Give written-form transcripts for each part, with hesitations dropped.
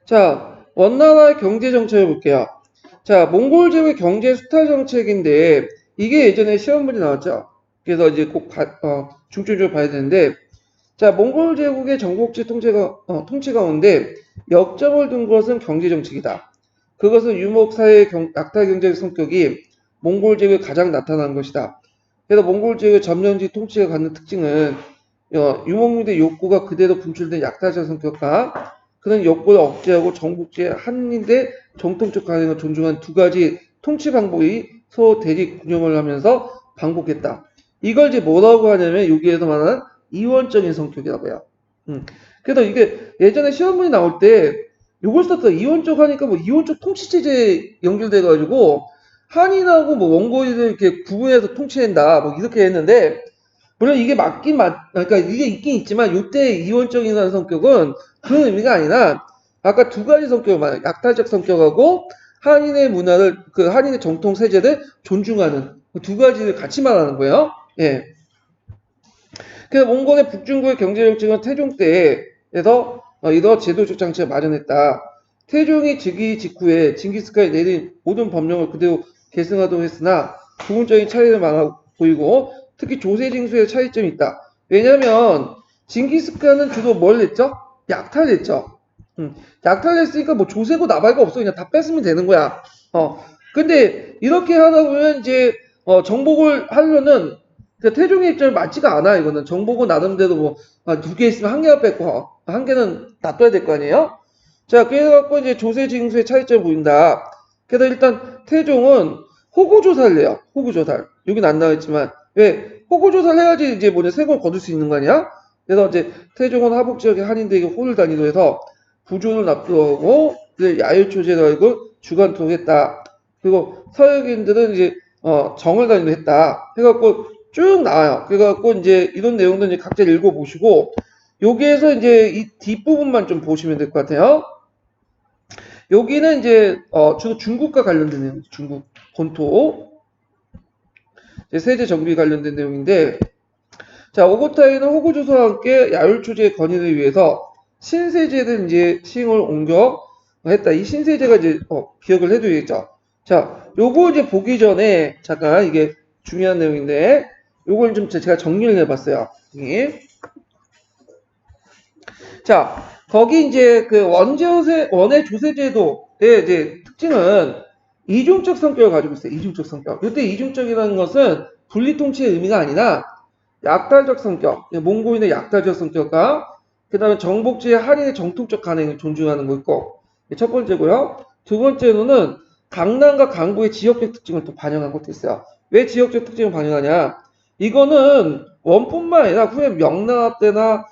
자, 원나라의 경제 정책을 볼게요. 자, 몽골 제국의 경제 수탈 정책인데 이게 예전에 시험 문제 나왔죠. 그래서 이제 꼭 중점적으로 봐야 되는데, 자, 몽골 제국의 정복지 통치 가운데 역점을 둔 것은 경제 정책이다. 그것은 유목 사회의 약탈 경제적 성격이 몽골 제국에 가장 나타난 것이다. 그래서 몽골 제국의 점령지 통치가 갖는 특징은 유목민의 욕구가 그대로 분출된 약탈적 성격과 그런 욕구를 억제하고 정복지의 한인대 정통적 가능을 존중한 두 가지 통치 방법이 서로 대립 군용을 하면서 반복했다. 이걸 이제 뭐라고 하냐면 여기에서 말하는 이원적인 성격이라고 해요. 그래서 이게 예전에 시험문이 나올 때 요걸 썼어. 이원적 하니까 뭐 이원적 통치체제 연결돼가지고 한인하고 뭐 원고리를 이렇게 구분해서 통치한다. 뭐 이렇게 했는데 물론 이게 그러니까 이게 있긴 있지만 요때 이원적이라는 성격은 그런 의미가 아니라 아까 두 가지 성격을 말해요. 약탈적 성격하고 한인의 문화를 그 한인의 정통 세제를 존중하는 두 가지를 같이 말하는 거예요. 예. 그 몽골의 북중국의 경제정책은 태종 때에서 이러 제도적 장치를 마련했다. 태종이 즉위 직후에 징기스칸이 내린 모든 법령을 그대로 계승하도록 했으나 부분적인 차이를 보이고 특히 조세징수의 차이점이 있다. 왜냐하면 징기스칸은 주로 뭘 냈죠? 약탈을 냈죠. 약탈을 했으니까 뭐 조세고 나발고 없어. 그냥 다 뺐으면 되는 거야. 근데 이렇게 하다 보면 이제 정복을 하려는 그 태종의 입장에 맞지가 않아. 이거는 정보고 나름대로 뭐 두 개 있으면 한 개만 뺏고 한 개는 놔둬야 될 거 아니에요. 자, 그래갖고 이제 조세 징수의 차이점을 보인다. 그래서 일단 태종은 호구 조사를 해요. 호구 조사를. 여긴 안 나와있지만 왜 호구 조사를 해야지 이제 뭐냐 세금을 거둘 수 있는 거 아니야? 그래서 이제 태종은 하북 지역의 한인들에게 호를 단위로 해서 부조를 납부하고 야유초제를 알고 주관토록 했다. 그리고 서역인들은 이제 정을 단위로 했다. 해갖고 쭉 나와요. 그래갖고 이제 이런 내용도 이제 각자 읽어보시고 여기에서 이제 이 뒷부분만 좀 보시면 될 것 같아요. 여기는 이제 주로 중국과 관련된 내용, 중국 본토 세제 정비 관련된 내용인데, 자 오고타이는 호구조사와 함께 야율초제의 건의를 위해서 신세제를 이제 시행을 옮겨 했다. 이 신세제가 이제 기억을 해두겠죠. 자, 요거 이제 보기 전에 잠깐 이게 중요한 내용인데 요걸 좀 제가 정리를 해봤어요. 자, 거기 이제 그 원의 조세제도의 이제 특징은 이중적 성격을 가지고 있어요. 이중적 성격. 이때 이중적이라는 것은 분리통치의 의미가 아니라 약탈적 성격, 몽고인의 약탈적 성격과 그 다음에 정복지의 할인의 정통적 간행을 존중하는 거 있고, 첫 번째고요. 두 번째로는 강남과 강북의 지역적 특징을 또 반영한 것도 있어요. 왜 지역적 특징을 반영하냐? 이거는 원뿐만 아니라 후에 명나라 때나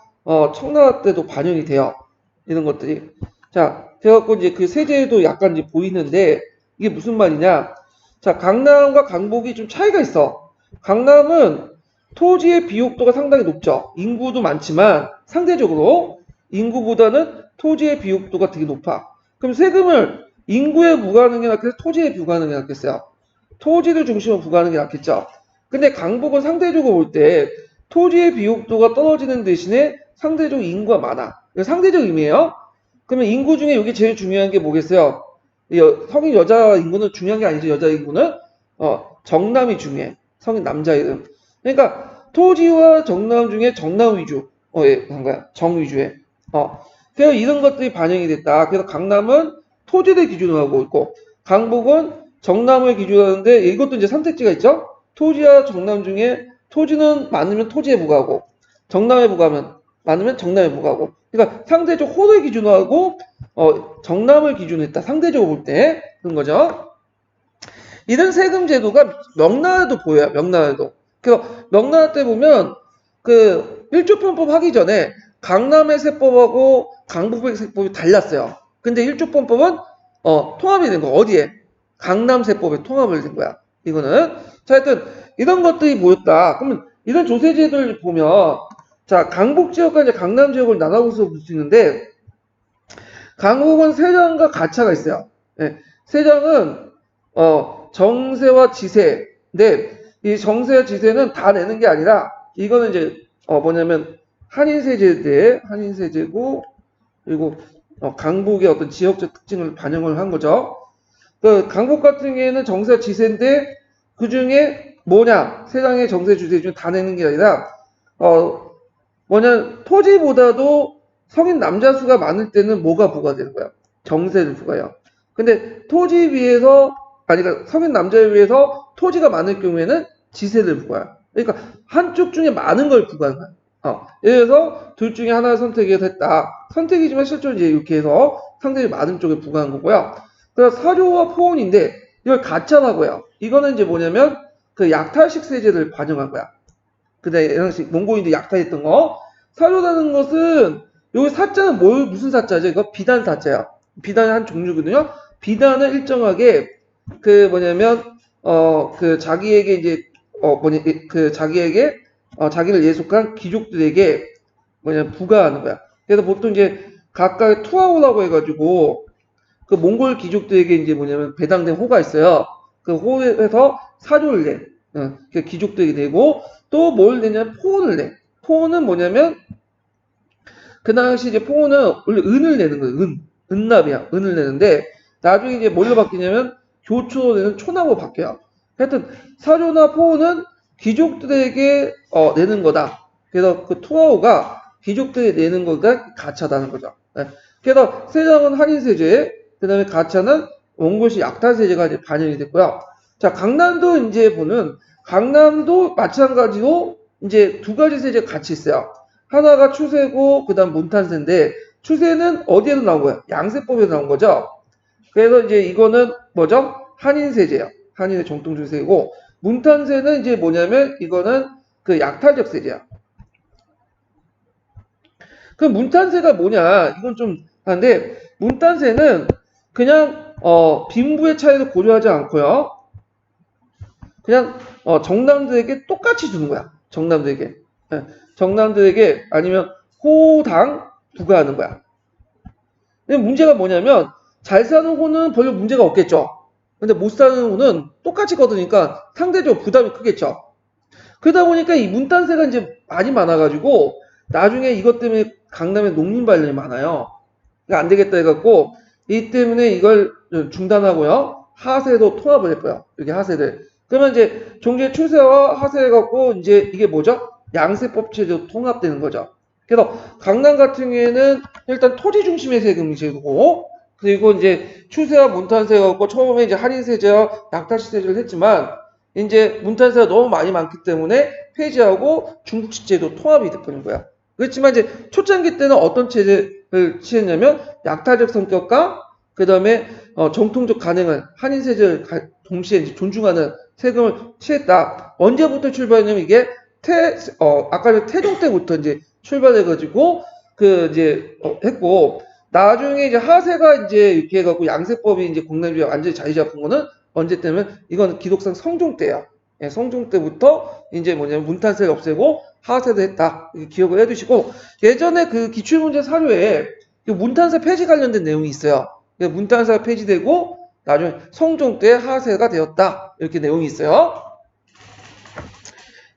청나라 때도 반영이 돼요. 이런 것들이. 자, 그래갖고 이제 그 세제도 약간 이제 보이는데 이게 무슨 말이냐? 자, 강남과 강북이 좀 차이가 있어. 강남은 토지의 비옥도가 상당히 높죠. 인구도 많지만 상대적으로 인구보다는 토지의 비옥도가 되게 높아. 그럼 세금을 인구에 부과하는 게 낫겠어요? 토지에 부과하는 게 낫겠어요? 토지를 중심으로 부과하는 게 낫겠죠. 근데 강북은 상대적으로 볼 때 토지의 비옥도가 떨어지는 대신에 상대적으로 인구가 많아. 이거 상대적 의미예요. 그러면 인구 중에 여기 제일 중요한 게 뭐겠어요? 성인 여자 인구는 중요한 게 아니죠. 여자 인구는 정남이 중요해. 성인 남자 이름. 그러니까 토지와 정남 중에 정남 위주 한 거야. 정 위주에. 그래서 이런 것들이 반영이 됐다. 그래서 강남은 토지를 기준으로 하고 있고 강북은 정남을 기준으로 하는데 이것도 이제 선택지가 있죠. 토지와 정남 중에 토지는 많으면 토지에 부과하고 정남에 부과하면 많으면 정남에 부과하고 그러니까 상대적 호를 기준으로 하고 정남을 기준으로 했다. 상대적으로 볼 때 그런 거죠. 이런 세금 제도가 명나라도 보여요. 명나라도. 그래서 명나라 때 보면 그 일조편법 하기 전에 강남의 세법하고 강북의 세법이 달랐어요. 근데 일조편법은 통합이 된 거. 어디에? 강남 세법에 통합을 된 거야. 이거는. 자, 하여튼 이런 것들이 보였다. 그러면 이런 조세제도를 보면 자, 강북 지역과 이제 강남 지역을 나눠서 볼 수 있는데 강북은 세장과 가차가 있어요. 네, 세장은 정세와 지세인데 이 정세와 지세는 다 내는 게 아니라 이거는 이제 뭐냐면 한인세제인데 한인세제고 그리고 강북의 어떤 지역적 특징을 반영을 한 거죠. 그 강북 같은 경우에는 정세가 지세인데 그 중에 뭐냐? 세상의 정세 주세 중 다 내는 게 아니라 뭐냐? 토지보다도 성인 남자 수가 많을 때는 뭐가 부과되는 거야? 정세를 부과해요. 근데 토지에 비해서 아니 그러니까 성인 남자에 비해서 토지가 많을 경우에는 지세를 부과해. 그러니까 한쪽 중에 많은 걸 부과하는 거야. 예를 들어서 둘 중에 하나를 선택해서 했다. 선택이지만 실제로 이제 이렇게 해서 상당히 많은 쪽에 부과한 거고요. 그래서 사료와 포온인데 이걸 가짜라고요. 이거는 이제 뭐냐면 그 약탈식 세제를 반영한 거야. 그다음에 예상식 몽고인들 약탈했던 거. 사료라는 것은 여기 사자는 무슨 사자죠? 이거 비단 사자야. 비단의 한 종류거든요. 비단은 일정하게 그 뭐냐면 그 자기에게 이제 그 자기에게 자기를 예속한 귀족들에게 부과하는 거야. 그래서 보통 이제 각각의 투하오라고 해가지고 그 몽골 귀족들에게 이제 배당된 호가 있어요. 그 호에서 사료를 내. 그 귀족들에게 내고 또 뭘 내냐면 포온을 내. 포온은 뭐냐면 그 당시 이제 포온은 원래 은을 내는 거예요. 은납이야. 은을 내는데 나중에 이제 뭘로 바뀌냐면 교초로 내는 초납으로 바뀌어요. 하여튼 사료나 포온은 귀족들에게 내는 거다. 그래서 그 투하오가 귀족들이 내는 거가 가차다는 거죠. 네. 그래서 세장은 할인세제, 그 다음에 가차는 원고시 약탈세제가 이제 반영이 됐고요. 자, 강남도 이제 보는 강남도 마찬가지로 이제 두 가지 세제가 같이 있어요. 하나가 추세고 그다음 문탄세인데 추세는 어디에서 나온 거야? 양세법에서 나온 거죠. 그래서 이제 이거는 뭐죠? 한인세제예요. 한인의 정통주세고 문탄세는 이제 뭐냐면 이거는 그 약탈적 세제야. 그 문탄세가 뭐냐? 이건 좀 한데 문탄세는 그냥 빈부의 차이를 고려하지 않고요. 그냥 정남들에게 똑같이 주는 거야. 정남들에게. 예, 정남들에게 아니면 호당 부과하는 거야. 근데 문제가 뭐냐면 잘 사는 호는 별로 문제가 없겠죠. 근데 못 사는 호는 똑같이 거두니까 상대적으로 부담이 크겠죠. 그러다 보니까 이 문단세가 이제 많이 많아가지고 나중에 이것 때문에 강남에 농민 반란이 많아요. 그러니까 안 되겠다 해갖고 이 때문에 이걸 중단하고요. 하세도 통합을 했고요. 이렇게 하세를. 그러면 이제 종제 추세와 하세 해갖고 이제 이게 뭐죠? 양세법 체제로 통합되는 거죠. 그래서 강남 같은 경우에는 일단 토지 중심의 세금이 제도고 그리고 이제 추세와 문탄세 갖고 처음에 이제 할인세제와 약탈시세제를 했지만 이제 문탄세가 너무 많기 때문에 폐지하고 중국시제도 통합이 돼버린 거야. 그렇지만 이제 초창기 때는 어떤 체제를 취했냐면 약탈적 성격과 그 다음에 정통적 간행을 한인세제를 동시에 이제 존중하는 세금을 취했다. 언제부터 출발했냐면 이게 아까 전 태종 때부터 이제 출발해가지고 그 이제 했고 나중에 이제 하세가 이제 이렇게 해갖고 양세법이 이제 공남주에 완전히 자리 잡은 거는 언제 때면 이건 기독상 성종 때야. 예, 성종 때부터 이제 뭐냐면 문탄세를 없애고 하세도 했다. 기억을 해두시고 예전에 그 기출문제 사료에 문탄세 폐지 관련된 내용이 있어요. 문탄세가 폐지되고 나중에 성종 때 하세가 되었다. 이렇게 내용이 있어요.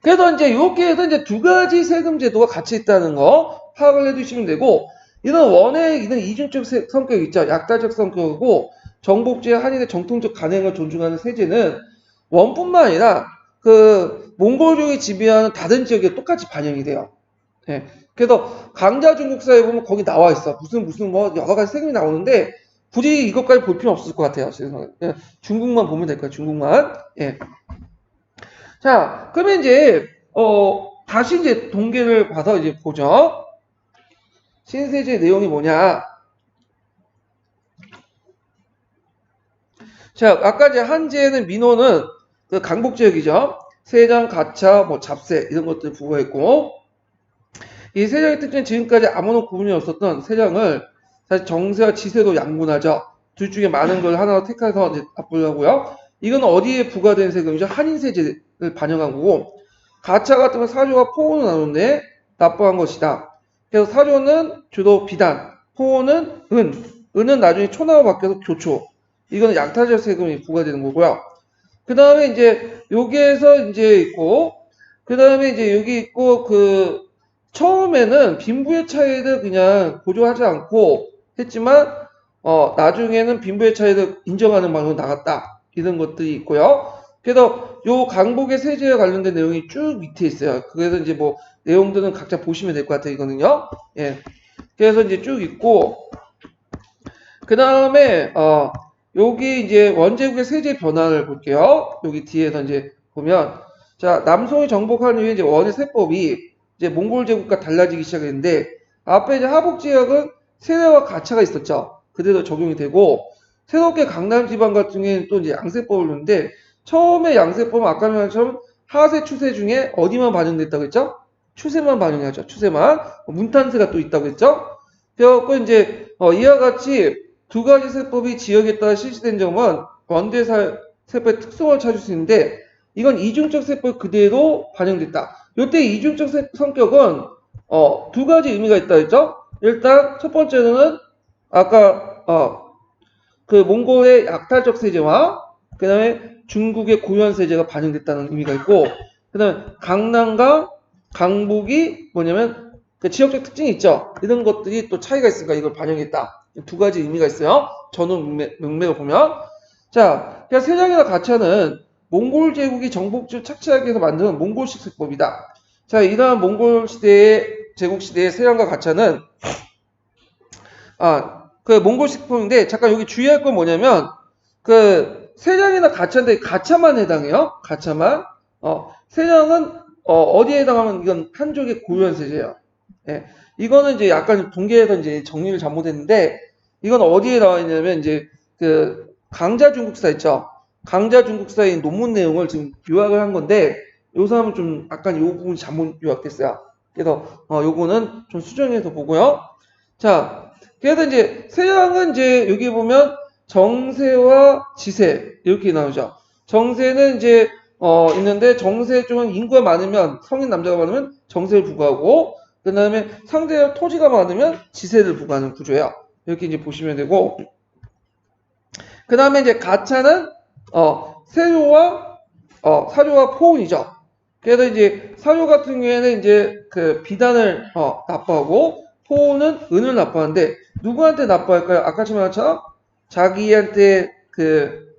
그래서 이제 이렇게 해서 이제 두 가지 세금 제도가 같이 있다는 거 파악을 해두시면 되고 이는 이중적 성격 있죠. 약탈적 성격이고 정복제 한인의 정통적 간행을 존중하는 세제는 원뿐만 아니라 그 몽골족이 지배하는 다른 지역에 똑같이 반영이 돼요. 예. 그래서 강자 중국사에 보면 거기 나와 있어. 무슨 뭐 여러 가지 세금이 나오는데 굳이 이것까지 볼 필요 없을 것 같아요. 예. 중국만 보면 될 거예요. 중국만. 예. 자, 그러면 이제 다시 이제 동계를 봐서 이제 보죠. 신세제 내용이 뭐냐? 자, 아까 이제 한제는 민호는 그 강북 지역이죠. 세장, 가차, 뭐 잡세 이런 것들 부과했고 이 세장의 특징은 지금까지 아무런 구분이 없었던 세장을 사실 정세와 지세로 양분하죠. 둘 중에 많은 걸 하나 택해서 이제 납부하고요. 이건 어디에 부과된 세금이죠? 한인세제를 반영한 거고 가차 같은 건 사료와 포온을 나누는데 납부한 것이다. 그래서 사료는 주로 비단, 포온은 은, 은은 나중에 초나와 바뀌어서 교초. 이거는 양타적 세금이 부과되는 거고요. 그 다음에 이제 여기에서 이제 있고, 그 다음에 이제 여기 있고, 처음에는 빈부의 차이를 그냥 고조하지 않고, 했지만 나중에는 빈부의 차이를 인정하는 방으로 나갔다. 이런 것들이 있고요. 그래서 요 강복의 세제와 관련된 내용이 쭉 밑에 있어요. 그래서 이제 뭐 내용들은 각자 보시면 될 것 같아요. 이거는요. 예. 그래서 이제 쭉 있고 그 다음에 여기 이제 원제국의 세제 변화를 볼게요. 여기 뒤에서 이제 보면 자 남송이 정복한 이후에 이제 원의 세법이 이제 몽골 제국과 달라지기 시작했는데 앞에 이제 하북 지역은 세대와 가차가 있었죠. 그대로 적용이 되고 새롭게 강남 지방 같은 경우에는 또 이제 양세법을 놓는데 처음에 양세법은 아까 말처럼 하세 추세 중에 어디만 반영됐다고 했죠? 추세만 반영하죠. 추세만 문탄세가 또 있다고 했죠. 그래갖고 이제 이와 같이 두 가지 세법이 지역에 따라 실시된 점은 원대 세법의 특성을 찾을 수 있는데 이건 이중적 세법 그대로 반영됐다. 이때 이중적 성격은 두 가지 의미가 있다 했죠. 일단 첫 번째로는 아까 그 몽골의 약탈적 세제와 그 다음에 중국의 고유한 세제가 반영됐다는 의미가 있고 그 다음에 강남과 강북이 뭐냐면 그 지역적 특징이 있죠. 이런 것들이 또 차이가 있으니까 이걸 반영했다. 두 가지 의미가 있어요. 전후 문맥을 보면 자, 그러니까 세장이나 가차는 몽골 제국이 정복주 착취하기 위해서 만드는 몽골식 세법이다. 자, 이러한 몽골 시대의 제국 시대의 세장과 가차는 그 몽골식 세법인데 잠깐 여기 주의할 건 뭐냐면 그 세장이나 가차인데 가차만 해당해요. 가차만. 세장은 어디에 해당하면 이건 한족의 고유한 세제예요. 예. 이거는 이제 약간 동계에서 이제 정리를 잘못했는데 이건 어디에 나와 있냐면 이제 그 강자 중국사 있죠. 강자 중국사의 논문 내용을 지금 요약을 한 건데 요 사람은 좀 약간 요 부분이 잘못 요약됐어요. 그래서 요거는 좀 수정해서 보고요. 자, 그래서 이제 세장은 이제 여기 보면 정세와 지세 이렇게 나오죠. 정세는 이제 있는데 정세 쪽은 인구가 많으면 성인 남자가 많으면 정세를 부과하고 그 다음에 상대적 토지가 많으면 지세를 부과하는 구조예요. 이렇게 이제 보시면 되고 그 다음에 이제 가차는 세조와 사조와 포운이죠. 그래서 이제 사조 같은 경우에는 이제 그 비단을 납부하고 포운은 은을 납부하는데 누구한테 납부할까요? 아까 말처럼 자기한테 그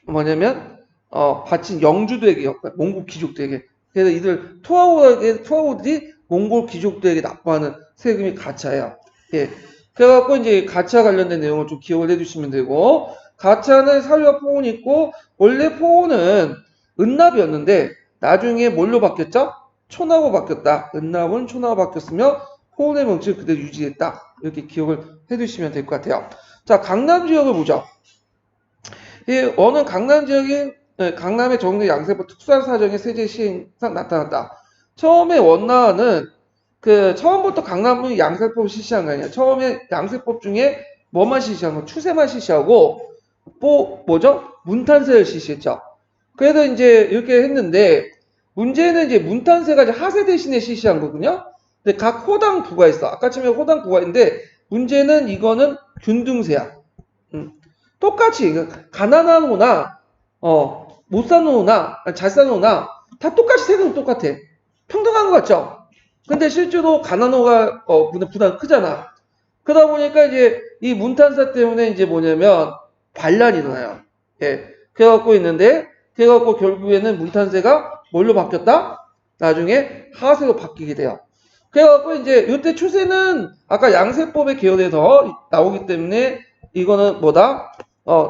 뭐냐면 바친 영주들에게 몽골 귀족들에게 그래서 이들 투아오들이 몽골 귀족들에게 납부하는 세금이 가차예요. 예. 그래갖고 이제 가차 관련된 내용을 좀 기억을 해주시면 되고 가차는 사유와 포온이 있고 원래 포온은 은납이었는데 나중에 뭘로 바뀌었죠? 촌하고 바뀌었다. 은납은 촌하고 바뀌었으며 포온의 명칭을 그대로 유지했다. 이렇게 기억을 해두시면 될 것 같아요. 자, 강남 지역을 보죠. 이 원은 강남 지역인 강남의 정례 양세법 특수한 사정의 세제 시행상 나타났다. 처음에 원나라는 그 처음부터 강남은 양세법을 실시한 거 아니야. 처음에 양세법 중에 뭐만 실시한 거? 추세만 실시하고 뭐죠? 문탄세를 실시했죠. 그래서 이제 이렇게 했는데 문제는 이제 문탄세가 이제 하세 대신에 실시한 거거든요. 근데 각 호당 부가 있어. 아까 치면 호당 부가 있는데 문제는 이거는 균등세야. 똑같이 가난한 호나 못 사는 호나 잘 사는 호나 다 똑같이 세금은 똑같아. 평등한 것 같죠? 근데 실제로 가난한 호가 부담이 크잖아. 그러다 보니까 이제 이 문탄사 때문에 이제 뭐냐면 반란이 일어나요. 예. 그래갖고 있는데 그래갖고 결국에는 문탄세가 뭘로 바뀌었다? 나중에 하세로 바뀌게 돼요. 그래갖고 이제 이때 추세는 아까 양세법의 계열에서 나오기 때문에 이거는 뭐다?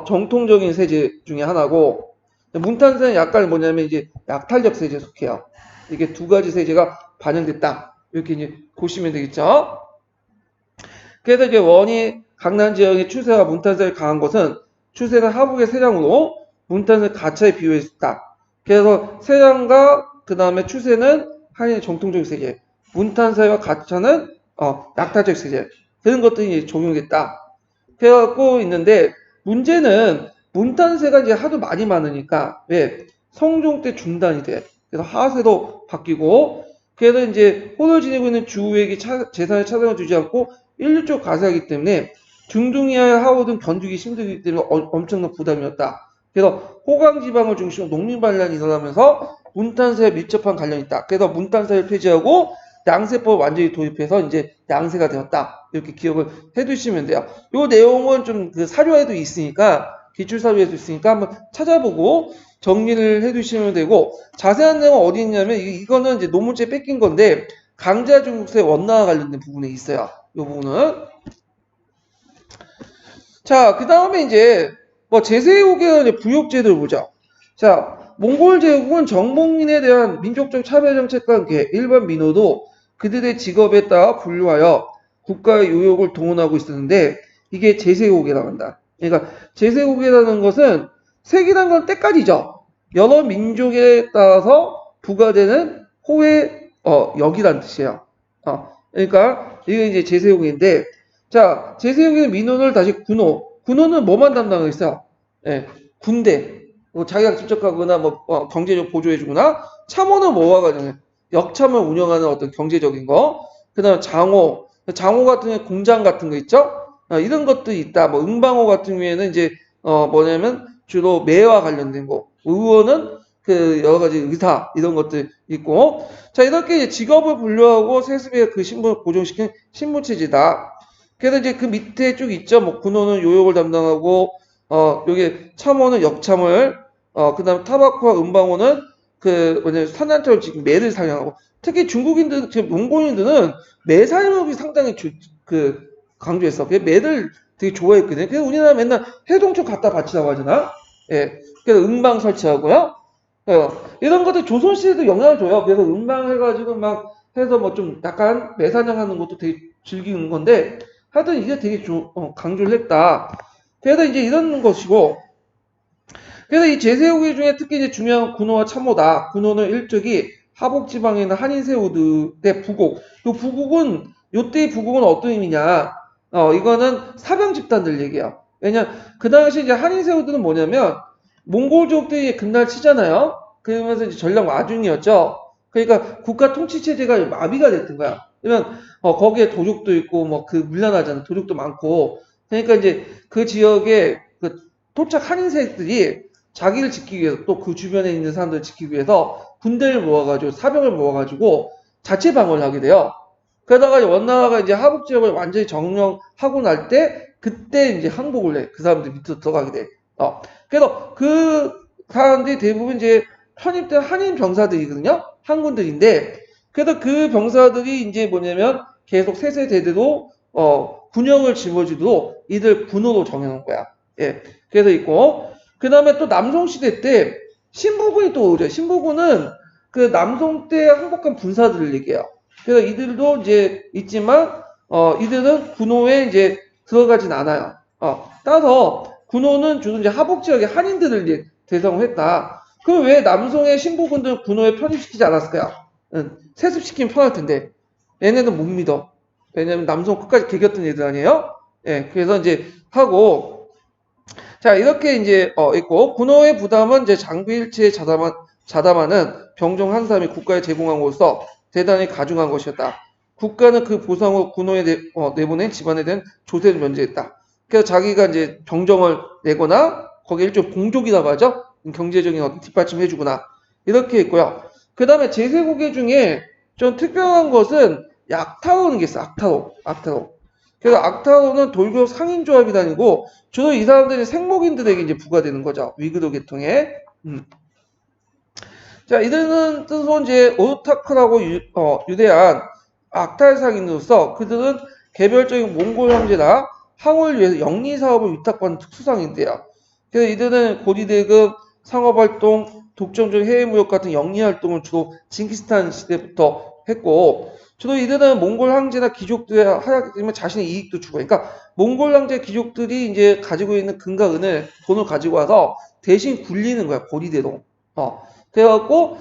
정통적인 세제 중에 하나고 문탄세는 약간 뭐냐면 이제 약탈적 세제에 속해요. 이게 두 가지 세제가 반영됐다. 이렇게 이제 보시면 되겠죠. 그래서 이제 원이 강남 지역의 추세와 문탄세를 강한 것은 추세는 하북의 세장으로 문탄세 가차에 비유했다. 그래서 세장과 그 다음에 추세는 한인의 정통적 세제, 문탄세와 가차는 약탈적 세제 그런 것들이 적용됐다. 그래갖고 있는데 문제는 문탄세가 이제 하도 많이 많으니까 왜 성종 때 중단이 돼. 그래서 하세로 바뀌고 그래서 이제 호를 지니고 있는 주에게 재산의 차등을 주지 않고 인류적 가세하기 때문에 중둥이와 하호 등 견주기 힘들기 때문에 엄청난 부담이었다. 그래서 호강 지방을 중심으로 농민 반란이 일어나면서 문탄세에 밀접한 관련이 있다. 그래서 문탄세를 폐지하고 양세법을 완전히 도입해서 이제 양세가 되었다. 이렇게 기억을 해두시면 돼요. 이 내용은 좀 그 사료에도 있으니까 기출 사료에도 있으니까 한번 찾아보고 정리를 해두시면 되고 자세한 내용은 어디 있냐면 이거는 이제 논문지에 뺏긴 건데 강자 중국사의 원나와 관련된 부분에 있어요. 이 부분은 자, 그 다음에 이제 뭐 제세국의 부역제도를 보자. 자, 몽골 제국은 정복민에 대한 민족적 차별 정책과 함께 일반 민호도 그들의 직업에 따라 분류하여 국가의 요역을 동원하고 있었는데 이게 제세국이라고 한다. 그러니까 제세국이라는 것은 색이란 건 때까지죠. 여러 민족에 따라서 부과되는 호의 역이란 뜻이에요. 그러니까 이게 이제 제세국인데 자, 제세국의 민호를 다시 군호. 군호는 뭐만 담당하겠어요? 예, 군대. 뭐 자기가 직접 가거나 뭐 경제적 보조해주거나 참호는 뭐가 가능해? 역참을 운영하는 어떤 경제적인 거. 그다음 장호. 장호 같은 경우 공장 같은 거 있죠? 이런 것도 있다. 뭐 응방호 같은 경우에는 이제 뭐냐면 주로 매와 관련된 거. 의원은 그 여러 가지 의사 이런 것들 있고. 자, 이렇게 이제 직업을 분류하고 세습의 그 신분을 고정시킨 신분체제다. 그래서 이제 그 밑에 쭉 있죠. 뭐 군호는 요역을 담당하고 여기 참호는 역참을 그다음 타바코와 음방호는 그 뭐냐 산란처럼 지금 매를 사냥하고 특히 중국인들, 몽골인들은 매 사육이 상당히 그 강조했어. 그 매를 되게 좋아했거든요. 그래서 우리나라 맨날 해동초 갖다 바치라고 하잖아. 예. 그래서 음방 설치하고요. 이런 것들 조선시대도 영향을 줘요. 그래서 음방 해가지고 막 해서 뭐 좀 약간 매사냥하는 것도 되게 즐기는 건데 하여튼 이게 되게 강조를 했다. 그래서 이제 이런 것이고, 그래서 이 제세우기 중에 특히 이제 중요한 군호와 참호다. 군호는 일적이 하복 지방에 있는 한인 세우드의 부국. 이 부국은 요때의 부국은 어떤 의미냐? 이거는 사병 집단들 얘기야. 왜냐 그 당시 이제 한인 세우드는 뭐냐면 몽골족들이 금날 치잖아요. 그러면서 이제 전략 와중이었죠. 그러니까 국가 통치 체제가 마비가 됐던 거야. 그러면 거기에 도적도 있고 뭐 그 물란하잖아. 도적도 많고. 그러니까 이제 그 지역에 그 토착 한인 세력들이 자기를 지키기 위해서 또 그 주변에 있는 사람들을 지키기 위해서 군대를 모아가지고 사병을 모아가지고 자체 방어를 하게 돼요. 그러다가 원나라가 이제 하북 지역을 완전히 점령하고 날 때 그때 이제 항복을 해. 그 사람들 밑으로 들어가게 돼. 그래서 그 사람들이 대부분 이제 편입된 한인 병사들이거든요. 한군들인데 그래서 그 병사들이 이제 뭐냐면 계속 세세대대로 군역을 짊어지도록 이들 군호로 정해놓은 거야. 예. 그래서 있고 그 다음에 또 남송시대 때 신부군이 또 오죠. 신부군은 그 남송 때 항복한 군사들을 얘기해요. 그래서 이들도 이제 있지만 이들은 군호에 이제 들어가진 않아요. 따라서 군호는 주로 이제 하복 지역의 한인들을 이제 대상으로 했다. 그럼 왜 남송의 신부군들 군호에 편입시키지 않았을까요? 세습시키면 편할 텐데 얘네는 못 믿어. 왜냐면 남송 끝까지 개겼던 애들 아니에요? 예, 그래서 이제 하고 자 이렇게 이제 있고 군호의 부담은 이제 장비일체에 자담하는 병종 한 사람이 국가에 제공한 것으로서 대단히 가중한 것이었다. 국가는 그 보상으로 군호에 내보낸 집안에 대한 조세를 면제했다. 그래서 자기가 이제 병정을 내거나 거기에 일종 봉족이라고 하죠. 경제적인 어떤 뒷받침 해주거나 이렇게 있고요. 그 다음에 제세국의 중에 좀 특별한 것은 악타로는 게 있어. 악타로. 그래서 악타로는 돌교 상인조합이 다니고 주로 이 사람들이 생목인들에게 이제 부과되는 거죠. 위그도 계통에. 자, 이들은 뜻으로 이제 오르타크라고 유대한 악탈 상인으로서 그들은 개별적인 몽골 형제나 항우를 위해서 영리 사업을 위탁받는 특수상인데요. 그래서 이들은 고리대금, 상업활동, 독점적 해외 무역 같은 영리 활동을 주로 징기스탄 시대부터 했고 주로 이들은 몽골 황제나 귀족들의 하얗기 때문에 자신의 이익도 주고 그러니까 몽골 황제 귀족들이 이제 가지고 있는 금과 은을 돈을 가지고 와서 대신 굴리는 거야 고리대로. 그래갖고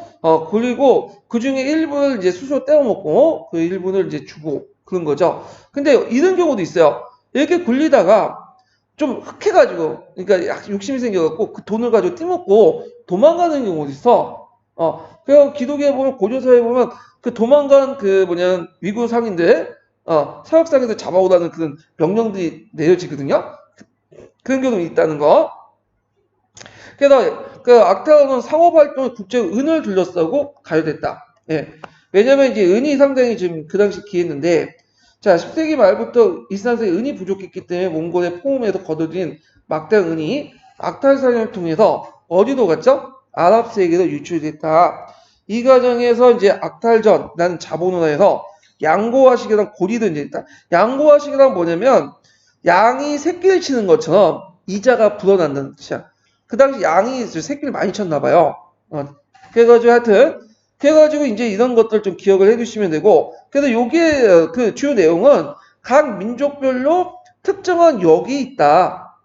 굴리고 그 중에 일부를 이제 수수로 떼어먹고 그 일부를 이제 주고 그런 거죠. 근데 이런 경우도 있어요. 이렇게 굴리다가 좀 흑해가지고 그러니까 욕심이 생겨갖고 그 돈을 가지고 떼먹고 도망가는 경우도 있어. 그래서 기독교에 보면 고조서에 보면 그 도망간 그 위구 상인들 사역상에서 잡아오라는 그런 명령들이 내려지거든요. 그런 경우도 있다는 거. 그래서 그 악타로는 상업활동에 국제 은을 둘러싸고 가열됐다. 예. 왜냐면 이제 은이 상당히 지금 그 당시 귀했는데, 자, 10세기 말부터 이스란세에 은이 부족했기 때문에 몽골의 포음에서 거둬들인 막대한 은이 악탈사냥을 통해서 어디로 갔죠? 아랍 세계로 유출됐다. 이 과정에서 이제 악탈전이라는 자본문화에서 양고화식이랑 고리도 이제 있다. 양고화식이란 뭐냐면 양이 새끼를 치는 것처럼 이자가 불어난다는 뜻이야. 그 당시 양이 새끼를 많이 쳤나 봐요. 그래가지고 하여튼 그래가지고 이제 이런 것들 좀 기억을 해두시면 되고, 그래서 요게 그 주요 내용은 각 민족별로 특정한 역이 있다.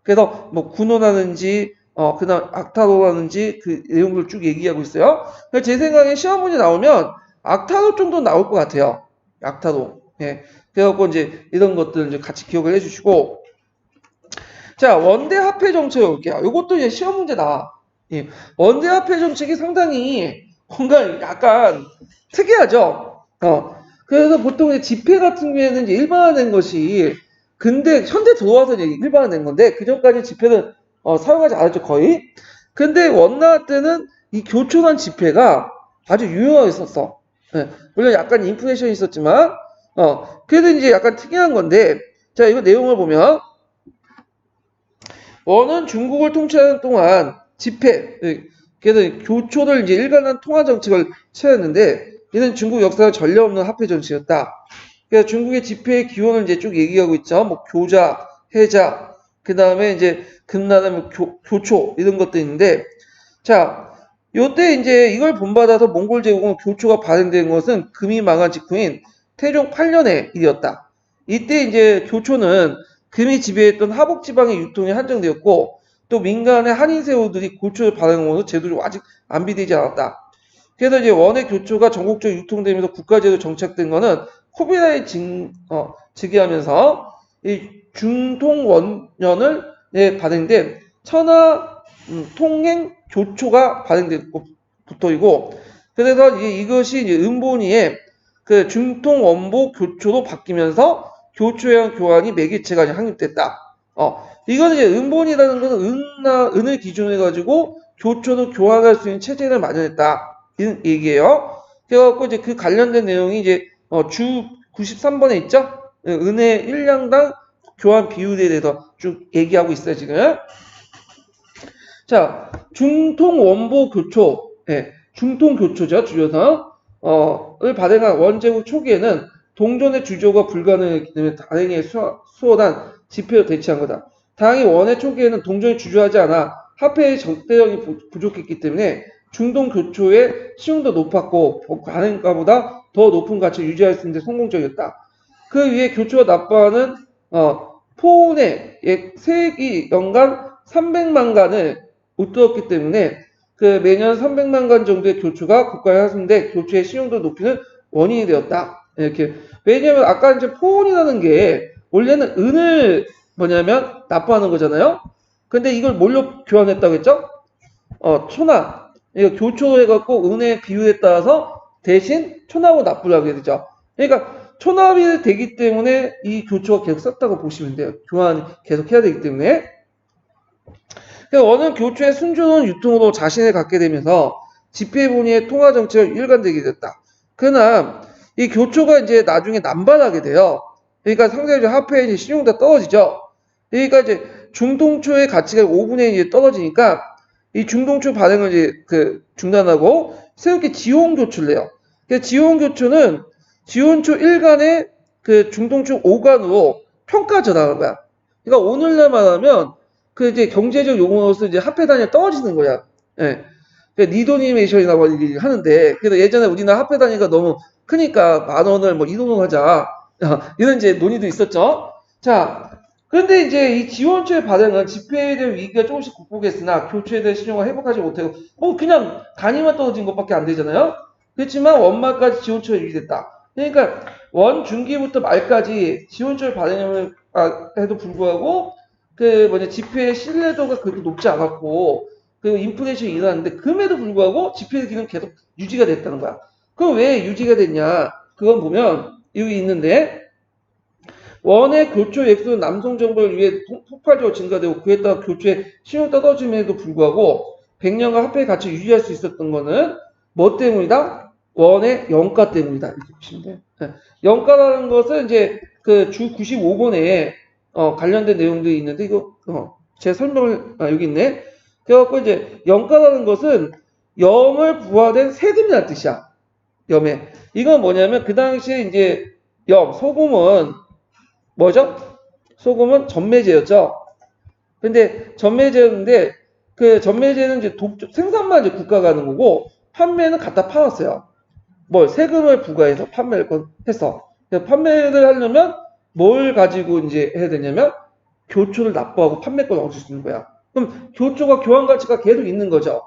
그래서 뭐 군호라는지 그다음 악타로라는지 그 내용을 쭉 얘기하고 있어요. 그래서 제 생각에 시험 문제 나오면 악타로 정도 나올 것 같아요. 악타로. 예. 그래갖고 이제 이런 것들 이제 같이 기억을 해주시고, 자, 원대 화폐 정책 볼게요. 이것도 이제 시험 문제 나와. 예. 원대 화폐 정책이 상당히 뭔가 약간 특이하죠. 그래서 보통 이제 지폐 같은 경우에는 이제 일반화된 것이 근데 현대 들어와서 이제 일반화된 건데 그 전까지 지폐는 사용하지 않았죠 거의. 근데 원나 때는 이 교촌한 지폐가 아주 유용하겠었어. 예. 물론 약간 인플레이션이 있었지만 그래도 이제 약간 특이한 건데 자 이거 내용을 보면 원은 중국을 통치하는 동안 지폐, 그래서 교초를 이제 일관한 통화 정책을 취했는데 이는 중국 역사에 전례 없는 화폐 정치였다. 그래서 중국의 지폐의 기원을 이제 쭉 얘기하고 있죠. 뭐 교자, 해자, 그 다음에 이제 금나라, 뭐 교초 이런 것도 있는데, 자, 요때 이제 이걸 본받아서 몽골 제국은 교초가 발행된 것은 금이 망한 직후인 태종 8년의 일이었다. 이때 이제 교초는 금이 지배했던 하복 지방의 유통이 한정되었고 또 민간의 한인 세우들이 교초를 발행하면서 제도가 아직 안비되지 않았다. 그래서 이제 원의 교초가 전국적으로 유통되면서 국가제도 정착된 거는 코비나이 즉위하면서 이 중통원년을 발행된 천하 통행 교초가 발행됐고부터이고 그래서 이것이 이제 은본위의 그 중통원보 교초로 바뀌면서 교초에 의한 교환이 매개체가 확립됐다. 이거는 이제 은본이라는 것은 은을 기준으로 해가지고 교초도 교환할 수 있는 체제를 마련했다. 이런 얘기예요. 그래갖고 이제 그 관련된 내용이 이제 주 93번에 있죠? 은의 1량당 교환 비율에 대해서 쭉 얘기하고 있어요, 지금. 자, 중통원보교초, 중통교초죠, 줄여서. 을 발행한 원제국 초기에는 동전의 주조가 불가능했기 때문에 단행에 수월한 지폐로 대체한 거다. 다행히 원의 초기에는 동전이 주조하지 않아 화폐의 적대력이 부족했기 때문에 중동 교초의 시용도 높았고 가능가보다 더 높은 가치를 유지할 수 있는 데 성공적이었다. 그 위에 교초가 납부하는 포온의 세기 연간 300만 간을 웃돌었기 때문에 그 매년 300만 간 정도의 교초가 국가에 하수인데 교초의信用도를 높이는 원인이 되었다. 이렇게 왜냐하면 아까 이제 포온이라는 게 원래는 은을 뭐냐면 납부하는 거잖아요. 근데 이걸 뭘로 교환했다고 했죠? 초납. 이거 교초해갖고 은의 비율에 따라서 대신 초납으로 납부를 하게 되죠. 그러니까 초납이 되기 때문에 이 교초가 계속 썼다고 보시면 돼요. 교환 계속 해야 되기 때문에. 원은 교초의 순조로운 유통으로 자신을 갖게 되면서 지폐본위의 통화 정책을 일관되게 됐다. 그러나 이 교초가 이제 나중에 남발하게 돼요. 그러니까 상대적으로 화폐의 신용도 떨어지죠. 그러니까 이제 중동초의 가치가 5분의 1이 떨어지니까 이 중동초 발행을 이제 중단하고 새롭게 지원교초를 내요. 지원교초는 지원초 1간의 중동초 5간으로 평가 전환하는 거야. 그러니까 오늘날 말하면 이제 경제적 용어로서 이제 화폐 단위가 떨어지는 거야. 예. 니도니메이션이라고 하는데, 그래서 예전에 우리나라 화폐 단위가 너무 크니까 10,000원을 뭐 2,000원 하자. 이런 이제 논의도 있었죠. 자, 그런데 이제 이 지원초의 발행은 지폐에 대한 위기가 조금씩 극복했으나 교초에 대한 신용을 회복하지 못하고, 그냥 단위만 떨어진 것밖에 안 되잖아요. 그렇지만 원말까지 지원초가 유지됐다. 그러니까 원 중기부터 말까지 지원초를 발행을 해도 불구하고 지폐의 신뢰도가 그렇게 높지 않았고, 인플레이션이 일어났는데, 금에도 불구하고 지폐의 기능은 계속 유지가 됐다는 거야. 그럼 왜 유지가 됐냐? 그건 보면, 여기 있는데, 원의 교초 액수는 남성 정보를 위해 폭발적으로 증가되고, 그에 따라 교초의 신용 떨어짐에도 불구하고, 100년간 화폐의 가치를 유지할 수 있었던 거는 뭐 때문이다? 원의 영가 때문이다. 이렇게 보시면 돼요. 네. 영가라는 것은 이제 그 주 95번에 관련된 내용들이 있는데 이거 제 설명을 여기 있네. 그래갖고 이제 영가라는 것은 염을 부화된 세금이라는 뜻이야. 염에. 이건 뭐냐면 그 당시에 이제 소금은 뭐죠? 소금은 전매제였죠. 근데 전매제였는데 그 전매제는 이제 생산만 이제 국가가 하는 거고 판매는 갖다 팔았어요. 세금을 부과해서 판매를 했어. 판매를 하려면 뭘 가지고 이제 해야 되냐면 교초를 납부하고 판매권을 얻을 수 있는 거야. 그럼 교초가 교환 가치가 계속 있는 거죠.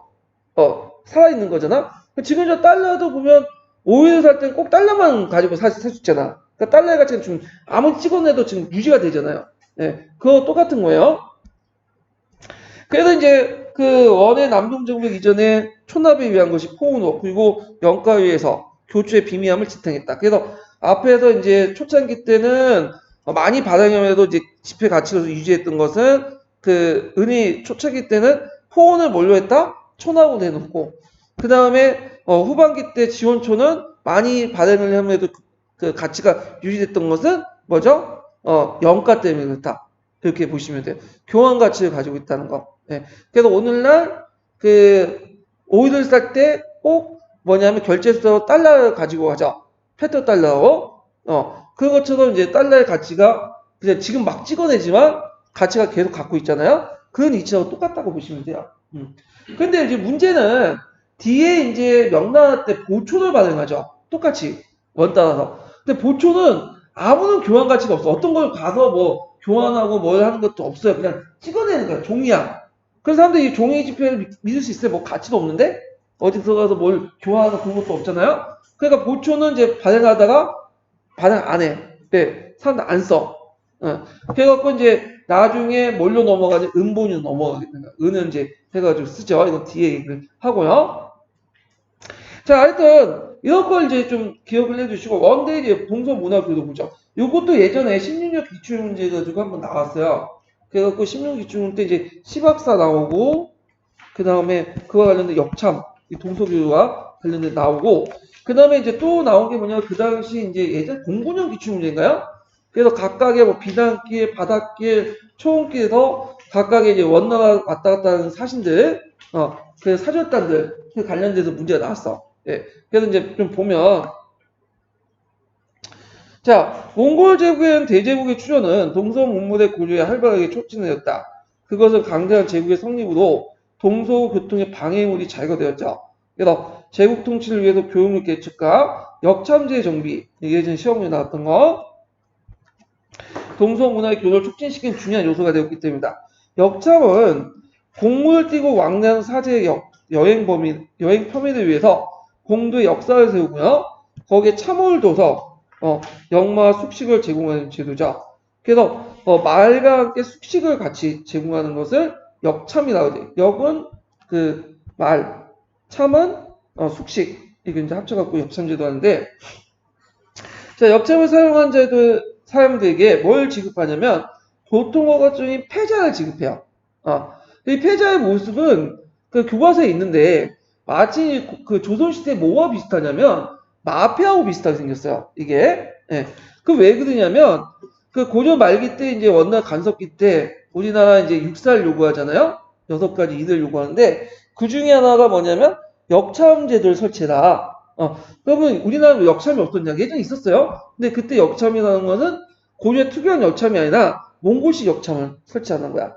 살아 있는 거잖아. 지금 저 달러도 보면 오일을 살 땐 꼭 달러만 가지고 살 수 있잖아. 그러니까 달러의 가치는 지금 아무리 찍어내도 지금 유지가 되잖아요. 예, 그거 똑같은 거예요. 그래서 이제 그 원의 남동정부 이전에 촌납에 위한 것이 포운호 그리고 영가위에서 교추의 비미함을 지탱했다. 그래서 앞에서 이제 초창기 때는 많이 발행해도 이제 지폐 가치로서 유지했던 것은 그 은이 초창기 때는 포운을 뭘로 했다? 촌하고 내놓고 그 다음에 후반기 때 지원초는 많이 발행을 하면도 그 가치가 유지됐던 것은 뭐죠? 영가 때문에 그렇다. 그렇게 보시면 돼요. 교환 가치를 가지고 있다는 거. 네. 그래서 오늘날 그 오일을 살 때 꼭 뭐냐면 결제서 달러를 가지고 가죠. 페트달러로. 그것처럼 이제 달러의 가치가 그냥 지금 막 찍어내지만 가치가 계속 갖고 있잖아요. 그런 이치하고 똑같다고 보시면 돼요. 근데 이제 문제는 뒤에 이제 명나라 때 보초를 발행하죠. 똑같이 원 따라서. 근데 보초는 아무런 교환 가치가 없어. 어떤 걸 가서 교환하고 뭘 하는 것도 없어요. 그냥 찍어내는 거야. 종이야. 그래서 사람들이 이 종이 지폐를 믿을 수 있어요. 가치도 없는데? 어디서 가서 뭘 교환하고 그런 것도 없잖아요? 그러니까 보초는 이제 발행하다가 발행 안 해. 네. 사람들 안 써. 그래갖고 이제 나중에 뭘로 넘어가지? 은본으로 넘어가게 된다. 은은 이제 해가지고 쓰죠. 이건 뒤에 얘기를 하고요. 자, 하여튼 이런 걸 이제 좀 기억을 해주시고 원데이 이제 동서문화교도 보죠. 이것도 예전에 16년 기출문제 가지고 한번 나왔어요. 그래갖고 16년 기출문제 때 이제 시박사 나오고 그 다음에 그와 관련된 역참 동서교와 관련된 나오고 그 다음에 이제 또 나온 게 뭐냐면 그 당시 이제 예전 09년 기출문제인가요? 그래서 각각의 비단길, 바닷길, 초원길에서 각각의 이제 원나라 왔다 갔다 하는 사신들, 그 사절단들 그 관련돼서 문제가 나왔어. 예. 그래서 이제 좀 보면, 자, 몽골 제국의 대제국의 출현은 동서문물의 고조에 활발하게 촉진되었다. 그것은 강대한 제국의 성립으로 동서교통의 방해물이 제거되었죠. 그래서 제국 통치를 위해서 교육력 개척과 역참제 정비, 예전 시험에 나왔던 거, 동서문화의 교류를 촉진시킨 중요한 요소가 되었기 때문이다. 역참은 공물을 띠고 왕래하는 사제의 여행 편의를 위해서 공도의 역사를 세우고요. 거기에 참호를 둬서 역마와 숙식을 제공하는 제도죠. 그래서 말과 함께 숙식을 같이 제공하는 것을 역참이라고 해요. 역은 그 말, 참은 숙식. 이게 이제 합쳐갖고 역참제도 하는데, 자, 역참을 사용한 사람들에게 뭘 지급하냐면 보통어가 중인 패자를 지급해요. 이 패자의 모습은 그 교과서에 있는데 마치 그 조선시대 뭐와 비슷하냐면 마패하고 비슷하게 생겼어요. 이게. 예. 그 왜 그러냐면 그 고려 말기 때 이제 원나 간섭기 때 우리나라 이제 육사를 요구하잖아요. 6가지 일을 요구하는데 그 중에 하나가 뭐냐면 역참제도를 설치해라. 그러면 우리나라는 역참이 없었냐? 예전에 있었어요. 근데 그때 역참이라는 거는 고려의 특유한 역참이 아니라 몽골식 역참을 설치하는 거야.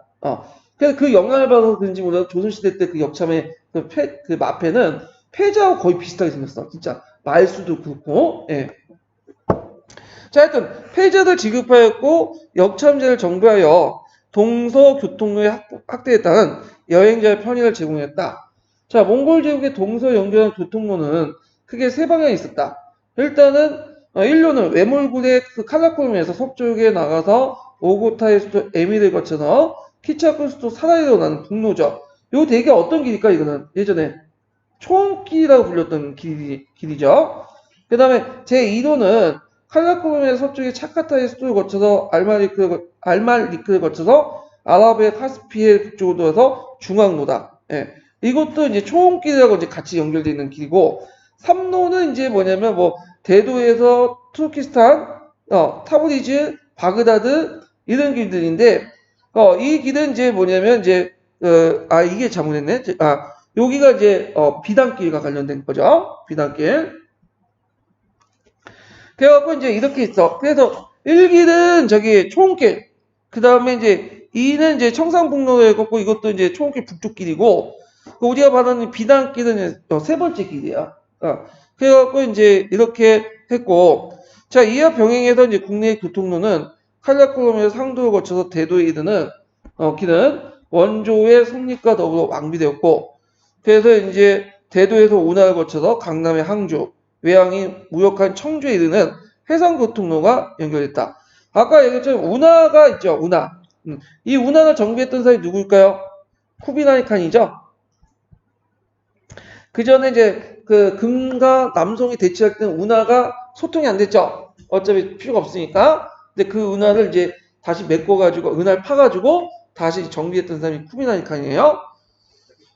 그래서 그 영향을 받아서 그런지 몰라도 조선시대 때 그 역참의 그 마패는 패자하고 거의 비슷하게 생겼어. 진짜. 말수도 그렇고, 예. 자, 하여튼, 패자들 지급하였고, 역참제를 정비하여 동서교통로의 확대에 따른 여행자의 편의를 제공했다. 자, 몽골 제국의 동서 연결한 교통로는 크게 세 방향이 있었다. 일단은, 일로는 외몰굴의 그 카라코름에서 서쪽에 나가서 오고타의 수도 에미를 거쳐서 키차쿠 수도 사라이로 나는 북로죠. 요 대게 어떤 길일까, 이거는? 예전에 초원길이라고 불렸던 길이죠. 그 다음에 제2도는 칼라코름의 서쪽에 차카타의 수도를 거쳐서 알말리크를 거쳐서 아라비아 카스피해 북쪽으로 들어서 중앙로다. 예. 이것도 이제 초원길이라고 이제 같이 연결되어 있는 길이고, 삼로는 이제 뭐냐면 뭐 대도에서 투르키스탄, 타브리즈, 바그다드 이런 길들인데 이 길은 이제 뭐냐면 이제 이게 잘못했네. 여기가 이제 비단길과 관련된 거죠. 비단길. 그래갖고 이제 이렇게 있어. 그래서 1길은 저기 초원길, 그 다음에 이제 2는 이제 청산북로에 걷고 이것도 이제 초원길 북쪽 길이고, 우리가 말하는 비단길은 세 번째 길이야. 그래갖고 이제 이렇게 했고, 자, 이와 병행해서 이제 국내 교통로는 칼라콜롬에서 상도를 거쳐서 대도에 이르는 길은 원조의 성립과 더불어 완비되었고, 그래서 이제 대도에서 운하를 거쳐서 강남의 항주, 외항이 무역한 청주에 이르는 해상교통로가 연결됐다. 아까 얘기했지만 운하가 있죠. 운하. 이 운하를 정비했던 사람이 누굴까요? 쿠비라이 칸이죠. 그 전에 이제 그 금과 남송이 대치할 때는 운하가 소통이 안 됐죠. 어차피 필요가 없으니까. 근데 그 운하를 이제 다시 메꿔가지고 은하를 파가지고 다시 정비했던 사람이 쿠비라이 칸이에요.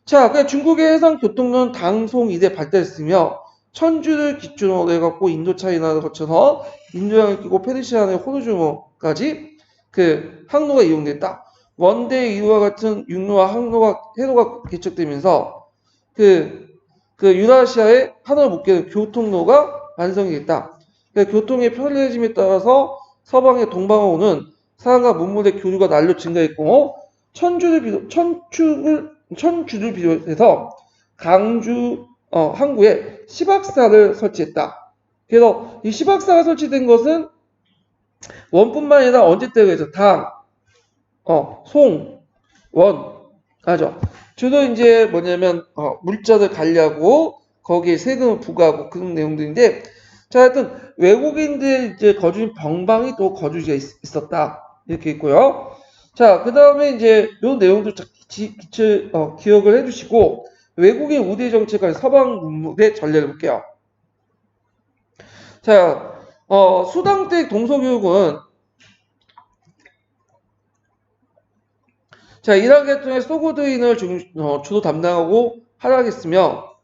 자, 그 중국의 해상 교통로는 당송 이대 발달했으며 천주를 기준으로 해갖고 인도 차이나를 거쳐서 인도양을 끼고 페르시아의 호르주모까지 그 항로가 이용됐다. 원대 이와 같은 육로와 항로가 해로가 개척되면서 그 유라시아의 하나를 묶이는 교통로가 완성이 됐다. 그러니까 교통의 편리해짐에 따라서 서방의 동방으로 오는 사람과 문물의 교류가 날로 증가했고 천주를 비롯해서 강주 항구에 시박사를 설치했다. 그래서 이 시박사가 설치된 것은 원뿐만 아니라 언제 때에 의해서 당, 송, 원, 하죠. 주로 이제 뭐냐면 물자를 관리하고 거기에 세금을 부과하고 그런 내용들인데, 자, 하여튼 외국인들 이제 거주인 병방이 또 거주지가 있었다 이렇게 있고요. 자, 그 다음에 이제 요 내용도 기억을 해주시고 외국인 우대 정책과 서방 문물의 전례를 볼게요. 자, 수당 때 동서교육은 자, 이란 계통의 소고드인을 주로 담당하고 활약했으며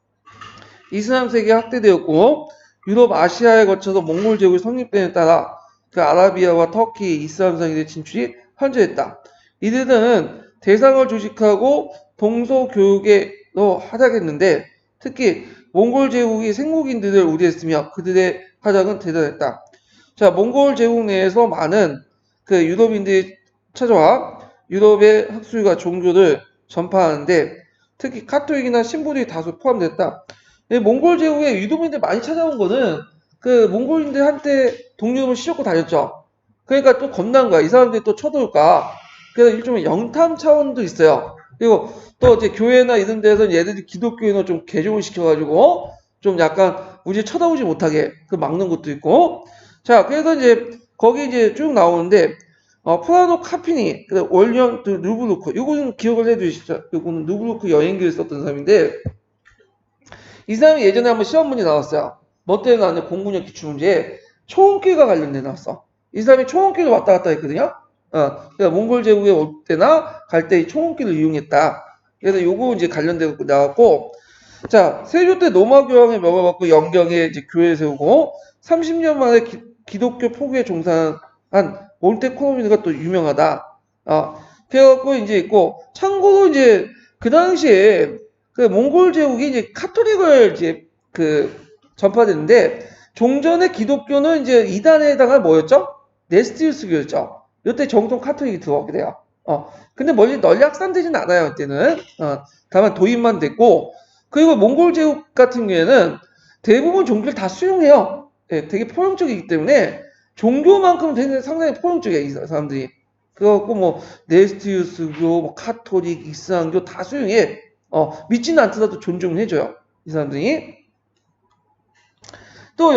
이슬람 세계에 확대되었고 유럽, 아시아에 거쳐서 몽골 제국이 성립됨에 따라 그 아라비아와 터키, 이슬람 세계의 진출이 현저했다. 이들은 대상을 조직하고 동서교육에도 활약했는데 특히 몽골 제국이 생국인들을 우대했으며 그들의 활약은 대단했다. 자, 몽골 제국 내에서 많은 그 유럽인들이 찾아와 유럽의 학술과 종교를 전파하는데 특히 카톨릭이나 신부들이 다수 포함됐다. 몽골 제국에 유도민들 많이 찾아온 거는 그 몽골인들 한때 독립을 씌웠고 다녔죠. 그러니까 또 겁난 거야. 이 사람들이 또 쳐들어올까. 그래서 일종의 영탐 차원도 있어요. 그리고 또 이제 교회나 이런 데서 얘들이 기독교인을 좀 개종을 시켜가지고 좀 약간 우리 쳐다보지 못하게 그 막는 것도 있고. 자, 그래서 이제 거기 이제 쭉 나오는데 프라노 카피니, 월리언 누브루크, 요거는 기억을 해두시죠. 요거는 누브루크 여행기를 썼던 사람인데 이 사람이 예전에 한번 시험 문제 나왔어요. 뭐 때문에 나왔냐? 공군력 기출문제에 초원길과 관련돼 나왔어. 이 사람이 초원길을 왔다 갔다 했거든요. 그러니까 몽골 제국에 올 때나 갈 때 이 초원길을 이용했다. 그래서 요거 이제 관련돼 나왔고, 자, 세조 때 로마 교황의 명을 받고 영경에 이제 교회 세우고 30년 만에 기독교 포교에 종사한 몬테코로미가 또 유명하다. 그래갖고 이제 있고, 참고로 이제 그 당시에 그 몽골 제국이 이제 카톨릭을 이제 그 전파됐는데 종전의 기독교는 이제 이단에다가 뭐였죠? 네스티우스교였죠. 이때 정통 카톨릭이 들어오게 돼요. 근데 널리 확산되진 않아요, 이때는. 다만 도입만 됐고, 그리고 몽골 제국 같은 경우에는 대부분 종교를 다 수용해요. 예, 되게 포용적이기 때문에 종교만큼 되게 상당히 포용적이에요, 이 사람들이. 그래갖고 뭐 네스티우스교, 뭐 카톨릭, 이슬람교 다 수용해. 믿지는 않더라도 존중을 해줘요, 이 사람들이. 또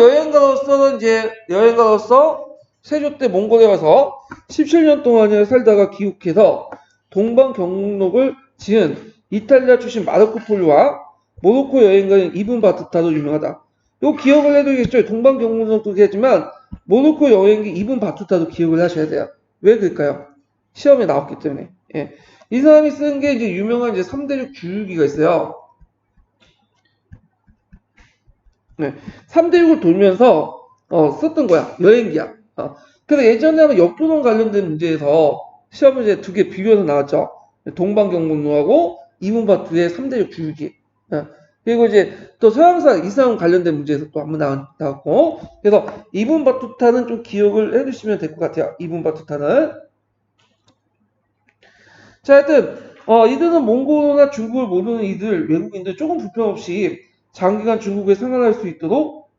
여행가로서 세조 때 몽골에 와서 17년 동안을 살다가 귀국해서 동방 경록을 지은 이탈리아 출신 마르코 폴로와 모로코 여행가인 이븐 바투타도 유명하다. 요 기억을 해두겠죠. 동방 경록도 하지만 모로코 여행기 이븐 바투타도 기억을 하셔야 돼요. 왜 그럴까요? 시험에 나왔기 때문에. 예. 이 사람이 쓴 게 이제 유명한 이제 3대륙 주유기가 있어요. 네. 3대륙을 돌면서 썼던 거야. 여행기야. 그래서 예전에 한번 역도론 관련된 문제에서 시험 문제 두 개 비교해서 나왔죠. 동방경복로하고 이문바투의 3대륙 주유기. 그리고 이제 또 서양사 이상 관련된 문제에서 또 한번 나왔고. 그래서 이문바투타는 좀 기억을 해주시면 될 것 같아요. 이문바투타는. 자, 하여튼 이들은 몽골어나 중국을 모르는 이들 외국인들 조금 불편 없이 장기간 중국에 생활할 수 있도록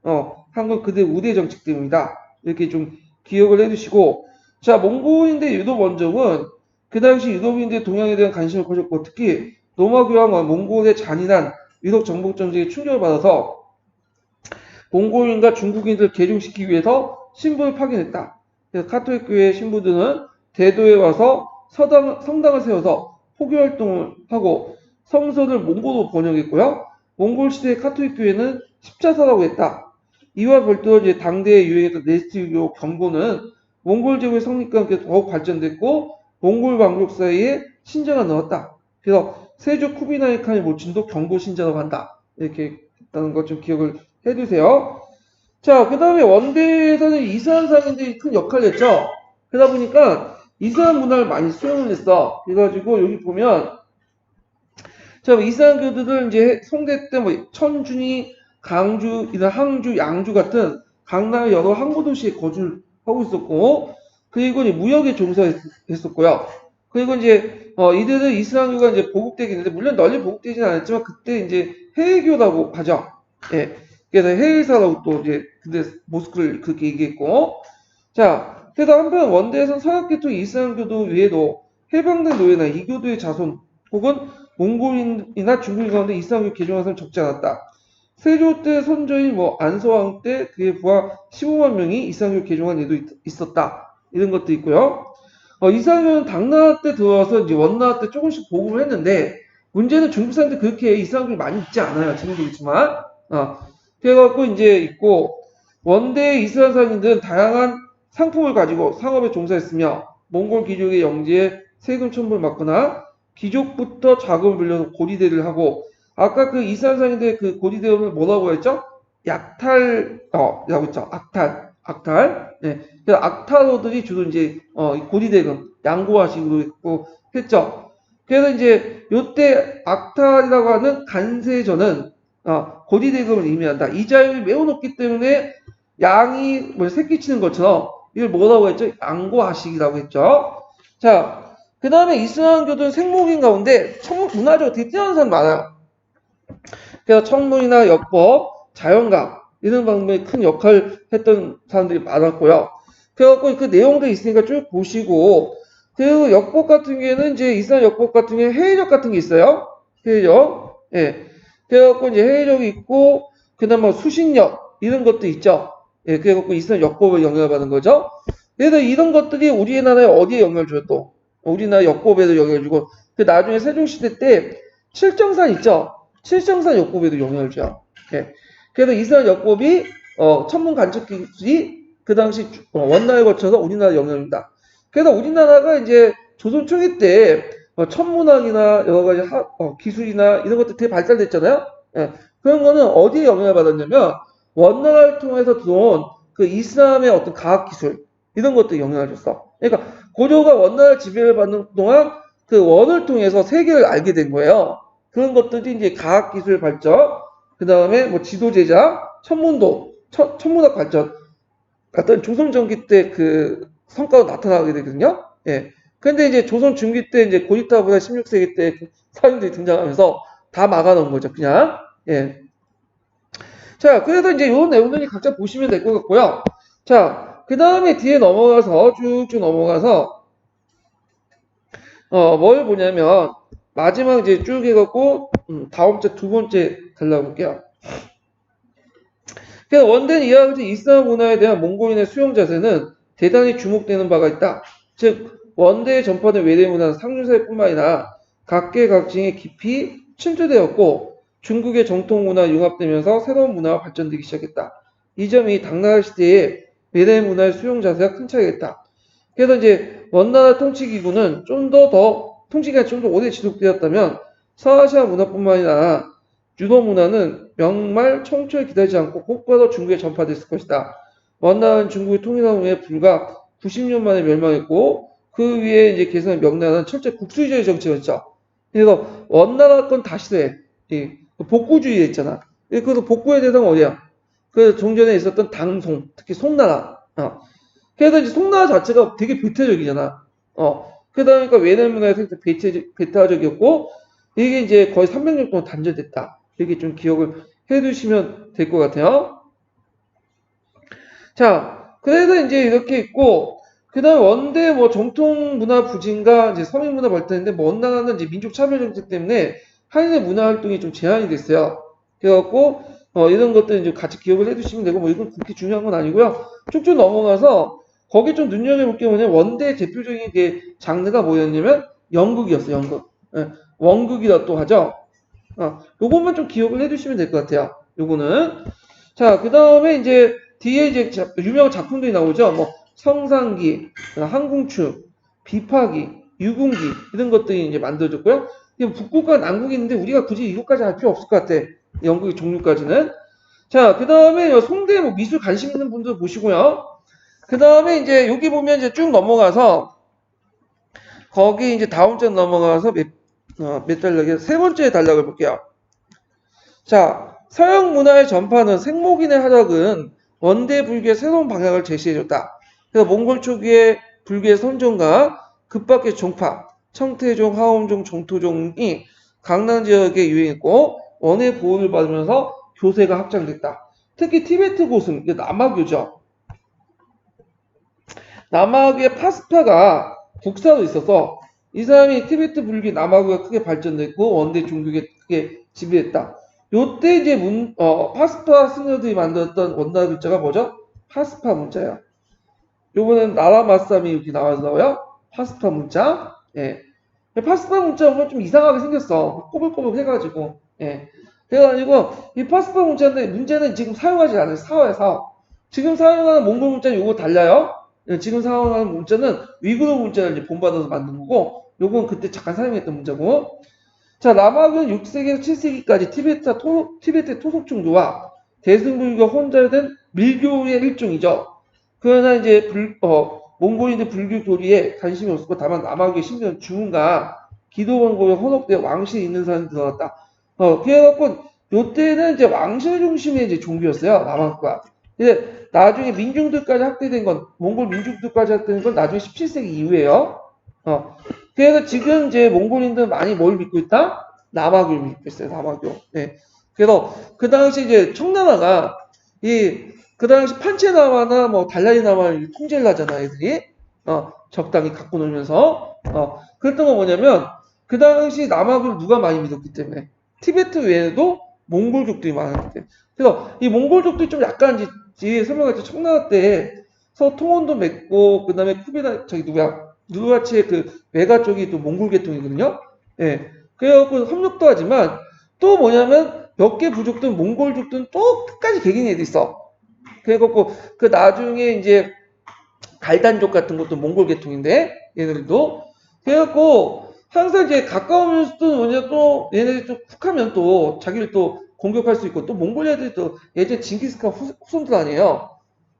한국 그대 우대 정책 때문이다. 이렇게 좀 기억을 해주시고, 자, 몽골인대 유독 원정은 그 당시 유럽인대 동양에 대한 관심을 가졌고, 특히 로마 교황과 몽골의 잔인한 유럽 정복 정책에 충격을 받아서 몽골인과 중국인들을 개종시키기 위해서 신부를 파견했다. 그래서 카톨릭 교회 신부들은 대도에 와서 성당을 세워서 포교 활동을 하고 성서를 몽골어로 번역했고요. 몽골 시대의 카톨릭 교회는 십자사라고 했다. 이와 별도로 이제 당대에 유행했던 네스티교 경고는 몽골 제국의 성립과 함께 더욱 발전됐고 몽골 왕족 사이에 신자가 늘었다. 그래서 세조 쿠비나이 칸의 모친도 경고 신자라고 한다. 이렇게 있다는 것 좀 기억을 해두세요. 자, 그 다음에 원대에서는 이슬람 사람들이 큰 역할을 했죠. 그러다 보니까 이슬람 문화를 많이 수용을 했어. 그래가지고 여기 보면, 자, 이슬람교들은 이제 송대 때 뭐 천준이, 강주, 항주, 양주 같은 강남의 여러 항구 도시에 거주를 하고 있었고, 그리고 이제 무역에 종사했었고요. 그리고 이제 이들은 이슬람교가 이제 보급되긴 했는데 물론 널리 보급되지는 않았지만 그때 이제 해외교라고 하죠. 예. 그래서 해외사라고 또 이제 근데 모스크를 그렇게 얘기했고, 자, 그래서 한편 원대에서는 서약계통 이슬람교도 외에도 해방된 노예나 이교도의 자손 혹은 몽골인이나 중국인 가운데 이슬람교 개종한 사람이 적지 않았다. 세조 때 선조인 뭐 안서왕 때 그의 부하 15만 명이 이슬람교 개종한 일도 있었다. 이런 것도 있고요. 이슬람교는 당나라 때 들어와서 이제 원나라 때 조금씩 보급을 했는데 문제는 중국 사람들 그렇게 이슬람교를 많이 있지 않아요. 지금도 있지만. 그래갖고 이제 있고 원대의 이슬람 사람들은 다양한 상품을 가지고 상업에 종사했으며 몽골 귀족의 영지에 세금 첨부를 막거나 귀족부터 자금을 빌려서 고리대를 하고 아까 그 이슬람 사람들의 그 고리대를 뭐라고 했죠? 라고 했죠. 악탈. 네. 그래서 악탈러들이 주로 이제 고리대금 양고화식으로 했죠. 그래서 이제 요때 악탈이라고 하는 간세전은 고리대금을 의미한다. 이자율이 매우 높기 때문에 양이 뭐 새끼 치는 것처럼 이걸 뭐라고 했죠? 양고하식이라고 했죠. 자, 그 다음에 이슬람교도는 생목인 가운데 문화적으로 되게 뛰어난 사람 많아요. 그래서 청문이나 역법, 자연각 이런 방법에 큰 역할을 했던 사람들이 많았고요. 그래갖고 그 내용도 있으니까 쭉 보시고 그리고 역법 같은 경우에는 이제 이슬람 역법 같은 경우에 해외적 같은 게 있어요. 해외적. 예. 그래갖고 이제 해외적이 있고 그다음 뭐 수신력 이런 것도 있죠. 예. 그래갖고 이슬람 역법을 영향을 받은 거죠. 그래서 이런 것들이 우리나라에 어디에 영향을 줘요 또? 우리나라 역법에도 영향을 주고 그 나중에 세종시대 때 칠정산 있죠. 칠정산 역법에도 영향을 줘요. 예. 그래서 이슬람 역법이 천문 관측 기술이 그 당시 원나라에 거쳐서 우리나라에 영향을 준다. 그래서 우리나라가 이제 조선 초기 때 천문학이나 여러 가지 기술이나 이런 것들 되게 발달됐잖아요. 예. 그런 거는 어디에 영향을 받았냐면 원나라를 통해서 들어온 그 이슬람의 어떤 과학 기술 이런 것들이 영향을 줬어. 그러니까 고려가 원나라 지배를 받는 동안 그 원을 통해서 세계를 알게 된 거예요. 그런 것들이 이제 과학 기술 발전, 그 다음에 뭐 지도 제작, 천문학 발전 같은 조선 전기 때 그 성과가 나타나게 되거든요. 예. 근데 이제 조선 중기 때 이제 고리타보다 16세기 때 사람들이 등장하면서 다 막아놓은 거죠, 그냥. 예. 자, 그래서 이제 요 내용들이 각자 보시면 될 것 같고요. 자, 그 다음에 뒤에 넘어가서 쭉쭉 넘어가서 뭘 보냐면 마지막 이제 쭉 해갖고 다음 주 두 번째 달라볼게요. 그래서 원대는 이와 같이 이슬람 문화에 대한 몽골인의 수용 자세는 대단히 주목되는 바가 있다. 즉 원대의 전파된 외대 문화는 상류세뿐만 아니라 각계각층에 깊이 침투되었고 중국의 정통 문화와 융합되면서 새로운 문화가 발전되기 시작했다. 이 점이 당나라 시대의 외대 문화의 수용 자세가 큰 차이가 있다. 그래서 이제 원나라 통치기구는 좀 더 통치기가 좀 더 오래 지속되었다면 서아시아 문화뿐만 아니라 유도 문화는 명말 청초에 기다리지 않고 곧바로 중국에 전파됐을 것이다. 원나라는 중국이 통일한 후에 불과 90년 만에 멸망했고 그 위에 이제 계승한 명나라는 철저 국수주의 정책이었죠. 그래서 원나라 건 다시 돼. 복구주의 있잖아. 그래서 복구의 대상은 어디야? 그 종전에 있었던 당송, 특히 송나라. 그래서 이제 송나라 자체가 되게 배타적이잖아. 그러다 보니까 외날 문화에 상당히 배타적이었고, 이게 이제 거의 300년 동안 단절됐다. 이렇게 좀 기억을 해 두시면 될 것 같아요. 자, 그래서 이제 이렇게 있고, 그 다음에 원대 뭐 정통 문화 부진과 이제 서민 문화 발달인데, 뭐 원나라는 이제 민족 차별 정책 때문에 한인의 문화 활동이 좀 제한이 됐어요. 그래갖고, 이런 것들 이제 같이 기억을 해 두시면 되고, 뭐 이건 그렇게 중요한 건 아니고요. 쭉쭉 넘어가서, 거기 좀 눈여겨볼 게 뭐냐면, 원대의 대표적인 게 장르가 뭐였냐면, 연극이었어요, 연극. 예, 원극이라 또 하죠. 요것만 좀 기억을 해 두시면 될 것 같아요. 요거는. 자, 그 다음에 이제 뒤에 이제 유명한 작품들이 나오죠. 뭐 성상기, 항공춤, 비파기, 유궁기 이런 것들이 이제 만들어졌고요. 북극과 남극이 있는데 우리가 굳이 이것까지 할 필요 없을 것 같아. 연극의 종류까지는. 자, 그 다음에 송대 뭐 미술 관심 있는 분들 보시고요. 그 다음에 이제 여기 보면 이제 쭉 넘어가서 거기 이제 다음 장 넘어가서 몇 단락이요? 세 번째 단락을 볼게요. 자, 서양 문화의 전파는 생목인의 활약은 원대 불교의 새로운 방향을 제시해줬다. 그래서 몽골 초기의 불교의 선종과 급박의 종파, 청태종, 하엄종, 정토종이 강남 지역에 유행했고 원의 보호를 받으면서 교세가 확장됐다. 특히 티베트 고승, 이게 남아교죠. 남아교의 파스파가 국사로 있어서 이 사람이 티베트 불교 남아교가 크게 발전됐고 원대 종교에 크게 지배했다. 요때 이제 파스파 스녀들이 만들었던 원나라 글자가 뭐죠? 파스파 문자예요. 요번엔 나라마쌈이 이렇게 나와서요. 파스파 문자. 예. 파스파 문자 보면 좀 이상하게 생겼어. 꼬불꼬불 해가지고. 예. 그래가지고 이 파스파 문자인데 문제는 지금 사용하지 않아요. 사와요, 사와. 지금 사용하는 몽골 문자는 요거 달라요. 예, 지금 사용하는 문자는 위구르 문자를 이제 본받아서 만든 거고, 요건 그때 잠깐 사용했던 문자고. 자, 남학은 6세기에서 7세기까지 티베트 토속 종교와 대승불교가 혼재된 밀교의 일종이죠. 그러나 이제 몽골인들 불교 교리에 관심이 없었고 다만 남학의 신비한 주문과 기도 방법에 혼합되어 왕실이 있는 사람이 들어갔다. 그래갖고 요때는 이제 왕실 중심의 이제 종교였어요. 남학과. 근데 나중에 민중들까지 확대된 건 몽골 민중들까지 확대된 건 나중에 17세기 이후에요. 그래서 지금 이제 몽골인들은 많이 뭘 믿고 있다? 남아교를 믿고 있어요. 남아교. 네. 그래서 그 당시 이제 청나라가 그 당시 판체나마나 뭐 달라이나마를 통제를 하잖아, 애들이. 적당히 갖고 놀면서. 그랬던 건 뭐냐면 그 당시 남아교를 누가 많이 믿었기 때문에 티베트 외에도 몽골족들이 많았기 때문에. 그래서 이 몽골족들이 좀 약간 이제 뒤에 설명할 때 청나라 때서 통혼도 맺고 그다음에 쿠비나 저기 누르하치의 그 외가 쪽이 또 몽골 계통이거든요. 예. 그래갖고 협력도 하지만 또 뭐냐면 몇 개 부족들은 몽골족들은 또 끝까지 개긴 애들이 있어. 그래갖고 그 나중에 이제 갈단족 같은 것도 몽골 계통인데 얘네들도 그래갖고 항상 이제 가까우면서 또 뭐냐 또 얘네들이 또 쿡하면 또 자기를 또 공격할 수 있고 또 몽골 애들이 또 예전 징기스칸 후손들 아니에요.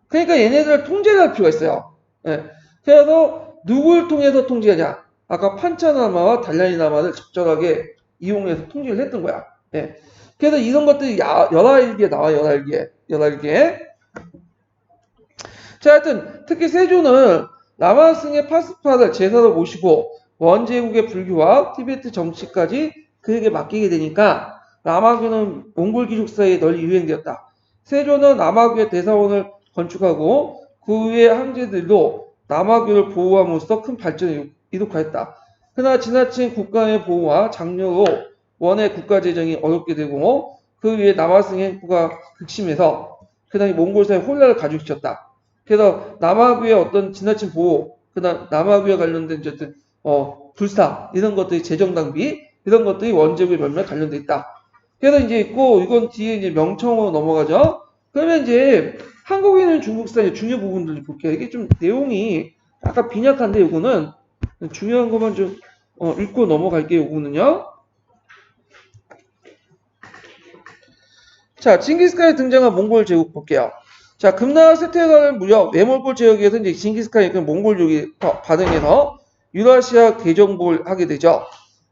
그러니까 얘네들을 통제할 필요가 있어요. 예. 그래서 누굴 통해서 통제하냐? 아까 판차나마와 달라이나마를 적절하게 이용해서 통제를 했던 거야. 예. 그래서 이런 것들이 11개 나와, 11개. 11개. 자, 하여튼, 특히 세조는 남아승의 파스파를 제사로 모시고 원제국의 불교와 티베트 정치까지 그에게 맡기게 되니까 남아교는 몽골 귀족사이에 널리 유행되었다. 세조는 남아교의 대사원을 건축하고 그 외의 황제들도 남아교를 보호함으로써 큰 발전을 이룩하였다. 그러나 지나친 국가의 보호와 장려로 원의 국가 재정이 어렵게 되고 그 위에 남아승의 행보가 극심해서 그 당시 몽골사의 혼란을 가중시켰다. 그래서 남아교의 어떤 지나친 보호, 그다음 남아교에 관련된 어떤 불사 이런 것들이 재정 낭비 이런 것들이 원제국의 멸망에 관련돼 있다. 그래서 이제 있고 이건 뒤에 이제 명청으로 넘어가죠. 그러면 이제 한국인은 중국사의 중요 부분들을 볼게요. 이게 좀 내용이 약간 빈약한데 이거는 중요한 것만 좀 읽고 넘어갈게요. 이거는요. 자, 징기스칸이 등장한 몽골 제국 볼게요. 자, 금나라 세퇴가는 무렵 외몰골 지역에서 이제 징기스칸이 그 몽골족이 반응해서 유라시아 개정복을 하게 되죠.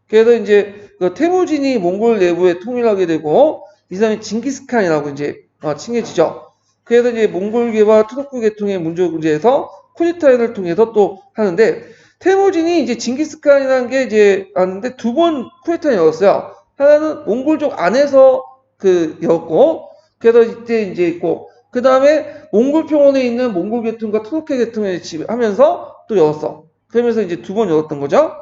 그래서 이제 그 태무진이 몽골 내부에 통일하게 되고 이 사람이 징기스칸이라고 이제 칭해지죠. 그래서 이제 몽골계와 투르크 계통의 문제에서 쿠데타를 통해서 또 하는데 태무진이 이제 징기스칸이라는 게 이제 왔는데 두 번 쿠데타를 열었어요. 하나는 몽골족 안에서 였고 그래서 이때 이제 있고 그 다음에 몽골 평원에 있는 몽골 계통과 투르크 계통에 지배하면서 또 열었어. 그러면서 이제 두 번 열었던 거죠.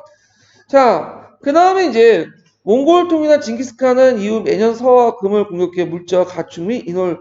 자, 그 다음에 이제 몽골 통일한 징기스칸은 이후 매년 서와 금을 공격해 물자와 가축 및 인을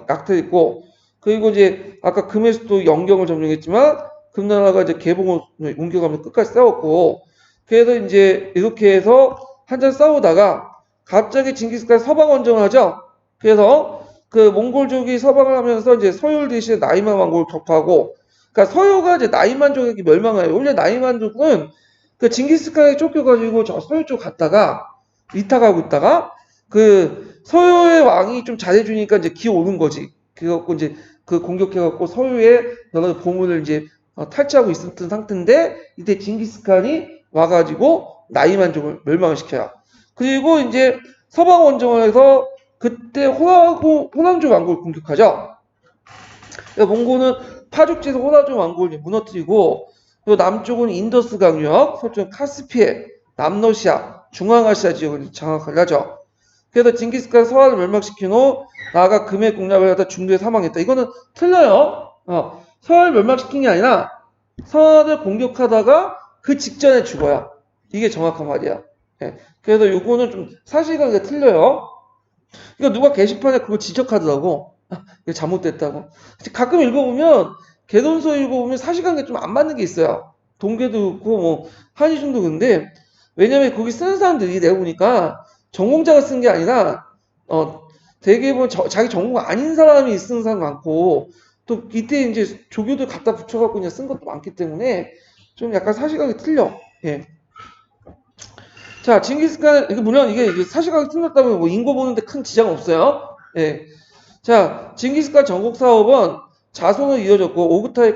낙탈했고 그리고 이제 아까 금에서 또 영경을 점령했지만 금나라가 이제 개봉을 옮겨가면서 끝까지 싸웠고 그래서 이제 이렇게 해서 한참 싸우다가 갑자기 징기스칸 서방 원정을 하죠. 그래서 그 몽골족이 서방을 하면서 이제 서율 대신에 나이만 왕국을 격파하고 그러니까 서유가 이제 나이만족에게 멸망해요. 원래 나이만족은 그 징기스칸에 쫓겨가지고 저 서유 쪽 갔다가 이탁하고 있다가 그 서유의 왕이 좀 잘해주니까 이제 기어오는 거지. 그래갖고 이제 그 공격해갖고 서유의 여러 보물을 이제 탈취하고 있었던 상태인데 이때 징기스칸이 와가지고 나이만족을 멸망을 시켜요. 그리고 이제 서방 원정을 해서 그때 호랑족 왕국을 공격하죠. 그러니까 몽골은 파죽지에서 호랑족 왕국을 무너뜨리고 또 남쪽은 인더스 강역, 서쪽은 카스피해, 남러시아, 중앙아시아 지역을 장악을 하죠. 그래서 징기스칸 서한을 멸망시킨 후 나아가 금의 공략을 하다 중도에 사망했다. 이거는 틀려요. 서한을 멸망시킨 게 아니라 서한을 공격하다가 그 직전에 죽어요. 이게 정확한 말이야. 예. 그래서 요거는 좀 사실관계가 틀려요. 이거 누가 게시판에 그거 지적하더라고. 이거 잘못됐다고. 가끔 읽어보면 개론서 읽어보면 사실관계 좀 안 맞는 게 있어요. 동계도 그렇고 뭐 한의중도 그런데 왜냐면 거기 쓰는 사람들이 내가 보니까 전공자가 쓴 게 아니라 되게 보면 자기 전공 아닌 사람이 쓰는 사람 많고 또 이때 이제 조교들 갖다 붙여갖고 그냥 쓴 것도 많기 때문에 좀 약간 사실관계 틀려. 예. 자, 징기스칸 물론 이게 사실관계 틀렸다면 뭐 인고 보는데 큰 지장 없어요. 예. 자, 징기스칸 전국 사업은 자손으로 이어졌고 오그타이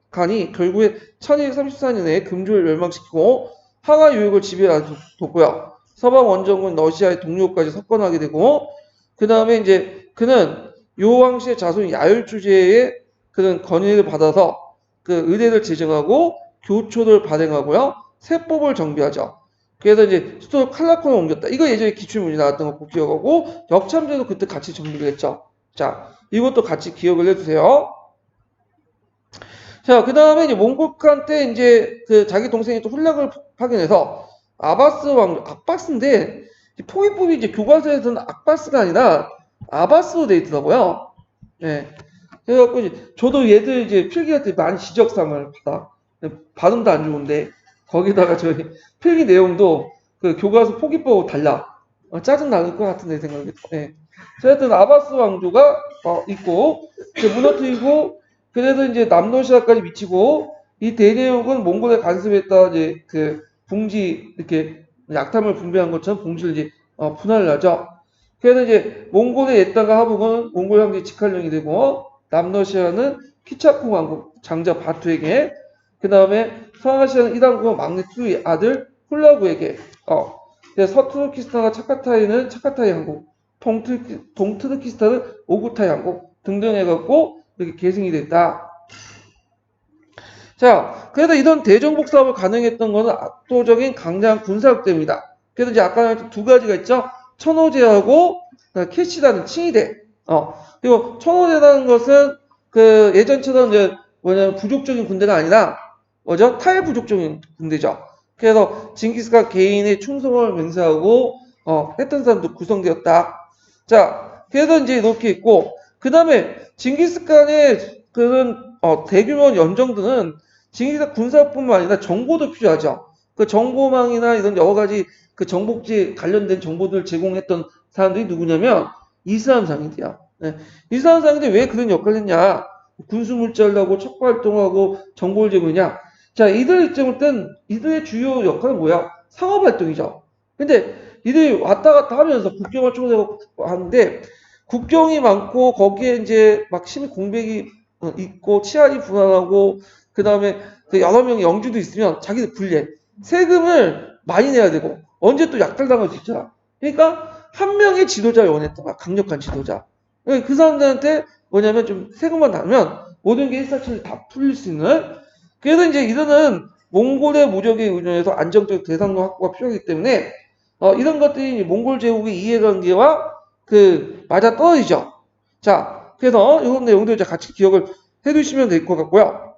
칸이 결국에 1234년에 금조를 멸망시키고 항하 유역을 지배하였고요. 서방 원정군 러시아의 동료까지 석권하게 되고 그 다음에 이제 그는 요왕시의 자손 야율주제의 그런 건의를 받아서 그 의대를 제정하고 교초를 발행하고요. 세법을 정비하죠. 그래서 이제 수도 칼라콘을 옮겼다. 이거 예전에 기출문제 나왔던 거 꼭 기억하고 역참제도 그때 같이 정비를 했죠. 자, 이것도 같이 기억을 해주세요. 자, 그 다음에 이제 몽골칸 때 이제 그 자기 동생이 또 훈략을 파견해서 아바스 왕, 악바스인데 통일법이 이제 교과서에서는 악바스가 아니라 아바스로 돼 있더라고요. 예. 그래갖고 이제 저도 얘들 이제 필기할 때 많이 지적상을 받아. 발음도 안 좋은데 거기다가 저희 필기 내용도 그 교과서 포기법하고 달라. 짜증 나는 것 같은데 생각이. 예. 하여튼 아바스 왕조가 있고 무너뜨리고 그래서 이제 남러시아까지 미치고 이 대내역은 몽골에 간섭했다 이제 그 봉지 이렇게 약탐을 분배한 것처럼 봉지를 이제 분할을 하죠. 그래서 이제 몽골의 옛다가 하복은 몽골 황제 직할령이 되고 남러시아는 키차쿠 왕국 장자 바투에게 그 다음에 서아시아는 이당국은 막내 투의 아들 훌라구에게 그래서 서투르키스탄과 차카타이는 차카타이 왕국 동트르키스탄은 오구타이 왕국 등등 해갖고 이렇게 계승이 됐다. 자, 그래서 이런 대정복 사업을 가능했던 것은 압도적인 강력한 군사력 때문이다. 그래서 이제 아까 두 가지가 있죠. 천호제하고 캐시다는 칭의대. 그리고 천호제라는 것은 그 예전처럼 이제 뭐냐면 부족적인 군대가 아니라 뭐죠? 탈부족적인 군대죠. 그래서 징기스칸 개인의 충성을 맹세하고 했던 사람도 구성되었다. 자, 그래서 이제 이렇게 있고 그 다음에 징기스칸의 그런 대규모 연정들은 징기스칸 군사뿐만 아니라 정보도 필요하죠. 그 정보망이나 이런 여러 가지 그 정복지 관련된 정보들을 제공했던 사람들이 누구냐면 이슬람 상인들이야. 네. 이슬람 상인들이 왜 그런 역할을 했냐? 군수 물자를 하고 척보 활동하고 정보를 제공했냐? 자, 이들 입장을 땐 이들의 주요 역할은 뭐야? 상업 활동이죠. 근데 이들이 왔다 갔다 하면서 국경을 초대하고 하는데 국경이 많고 거기에 이제 막 심히 공백이 있고 치안이 불안하고 그 다음에 그 여러 명의 영주도 있으면 자기들 불리해. 세금을 많이 내야 되고 언제 또 약탈당할 수 있잖아. 그러니까 한 명의 지도자를 원했던 거야. 강력한 지도자. 그러니까 그 사람들한테 뭐냐면 좀 세금만 나면 모든 게 일사천리 다 풀릴 수 있는. 그래서 이제 이들은 몽골의 무적에 의존해서 안정적 대상로 확보가 필요하기 때문에 이런 것들이 몽골 제국의 이해관계와 그 맞아 떨어지죠. 자, 그래서 이런 내용들 이제 같이 기억을 해두시면 될 것 같고요.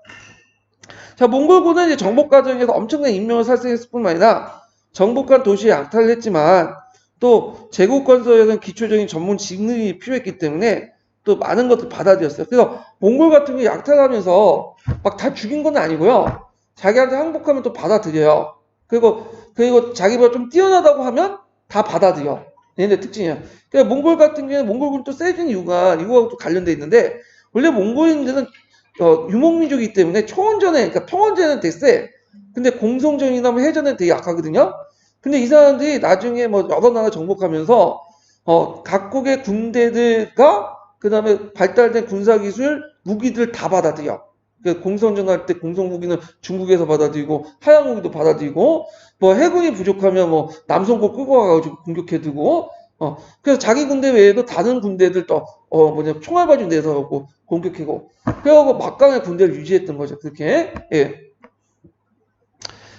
자, 몽골군은 이제 정복 과정에서 엄청난 인명을 살생했을 뿐만 아니라 정복한 도시에 약탈을 했지만 또 제국 건설에서는 기초적인 전문 직능이 필요했기 때문에 또 많은 것들 받아들였어요. 그래서 몽골 같은 경우 약탈하면서 막 다 죽인 건 아니고요. 자기한테 항복하면 또 받아들여요. 그리고 자기보다 좀 뛰어나다고 하면 다 받아들여. 얘네 특징이야. 그러니까 몽골 같은 경우에는 몽골군 또 세진 이유가 이거하고 또 관련돼 있는데 원래 몽골인들은 유목민족이기 때문에 초원전에, 그러니까 평원전에는 되게 세. 근데 공성전이나 뭐 해전에는 되게 약하거든요. 근데 이 사람들이 나중에 뭐 여러 나라 정복하면서 각국의 군대들과 그 다음에 발달된 군사기술, 무기들 다 받아들여. 그 공성전 할 때 공성 무기는 중국에서 받아들이고 하양 무기도 받아들이고 뭐 해군이 부족하면 뭐 남성국 끌고 와가지고 공격해두고 그래서 자기 군대 외에도 다른 군대들 또 총알 바지 내서 공격하고 그래갖고 막강의 군대를 유지했던 거죠. 그렇게. 예.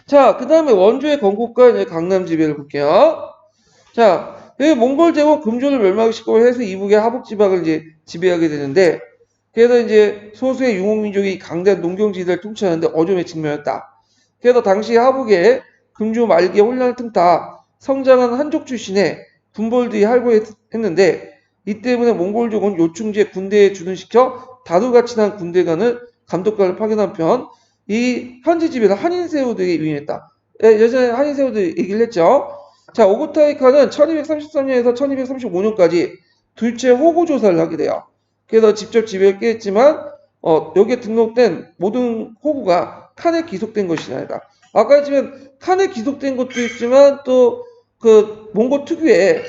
자, 그 다음에 원주의 건국과 이제 강남 지배를 볼게요. 자, 여기 몽골 제국 금조를 멸망시키고 해서 이북의 하북 지방을 이제 지배하게 되는데, 그래서 이제 소수의 유목민족이 강대한 농경지대를 통치하는데 어려움에 직면했다. 그래서 당시 하북에 금조 말기에 혼란을 틈타 성장한 한족 출신의 군벌들이 할고했는데, 이 때문에 몽골족은 요충지에 군대에 주둔시켜 다루같이 난 군대관을 감독관을 파견한 편, 이 현지 지배는 한인세우들에게 유인했다. 예전에 한인세우들 얘기를 했죠. 자, 오구타이 칸은 1233년에서 1235년까지 둘째 호구 조사를 하게 돼요. 그래서 직접 지배를 깼지만 여기에 등록된 모든 호구가 칸에 기속된 것이 아니다. 아까 했지만 칸에 기속된 것도 있지만 또 그 몽골 특유의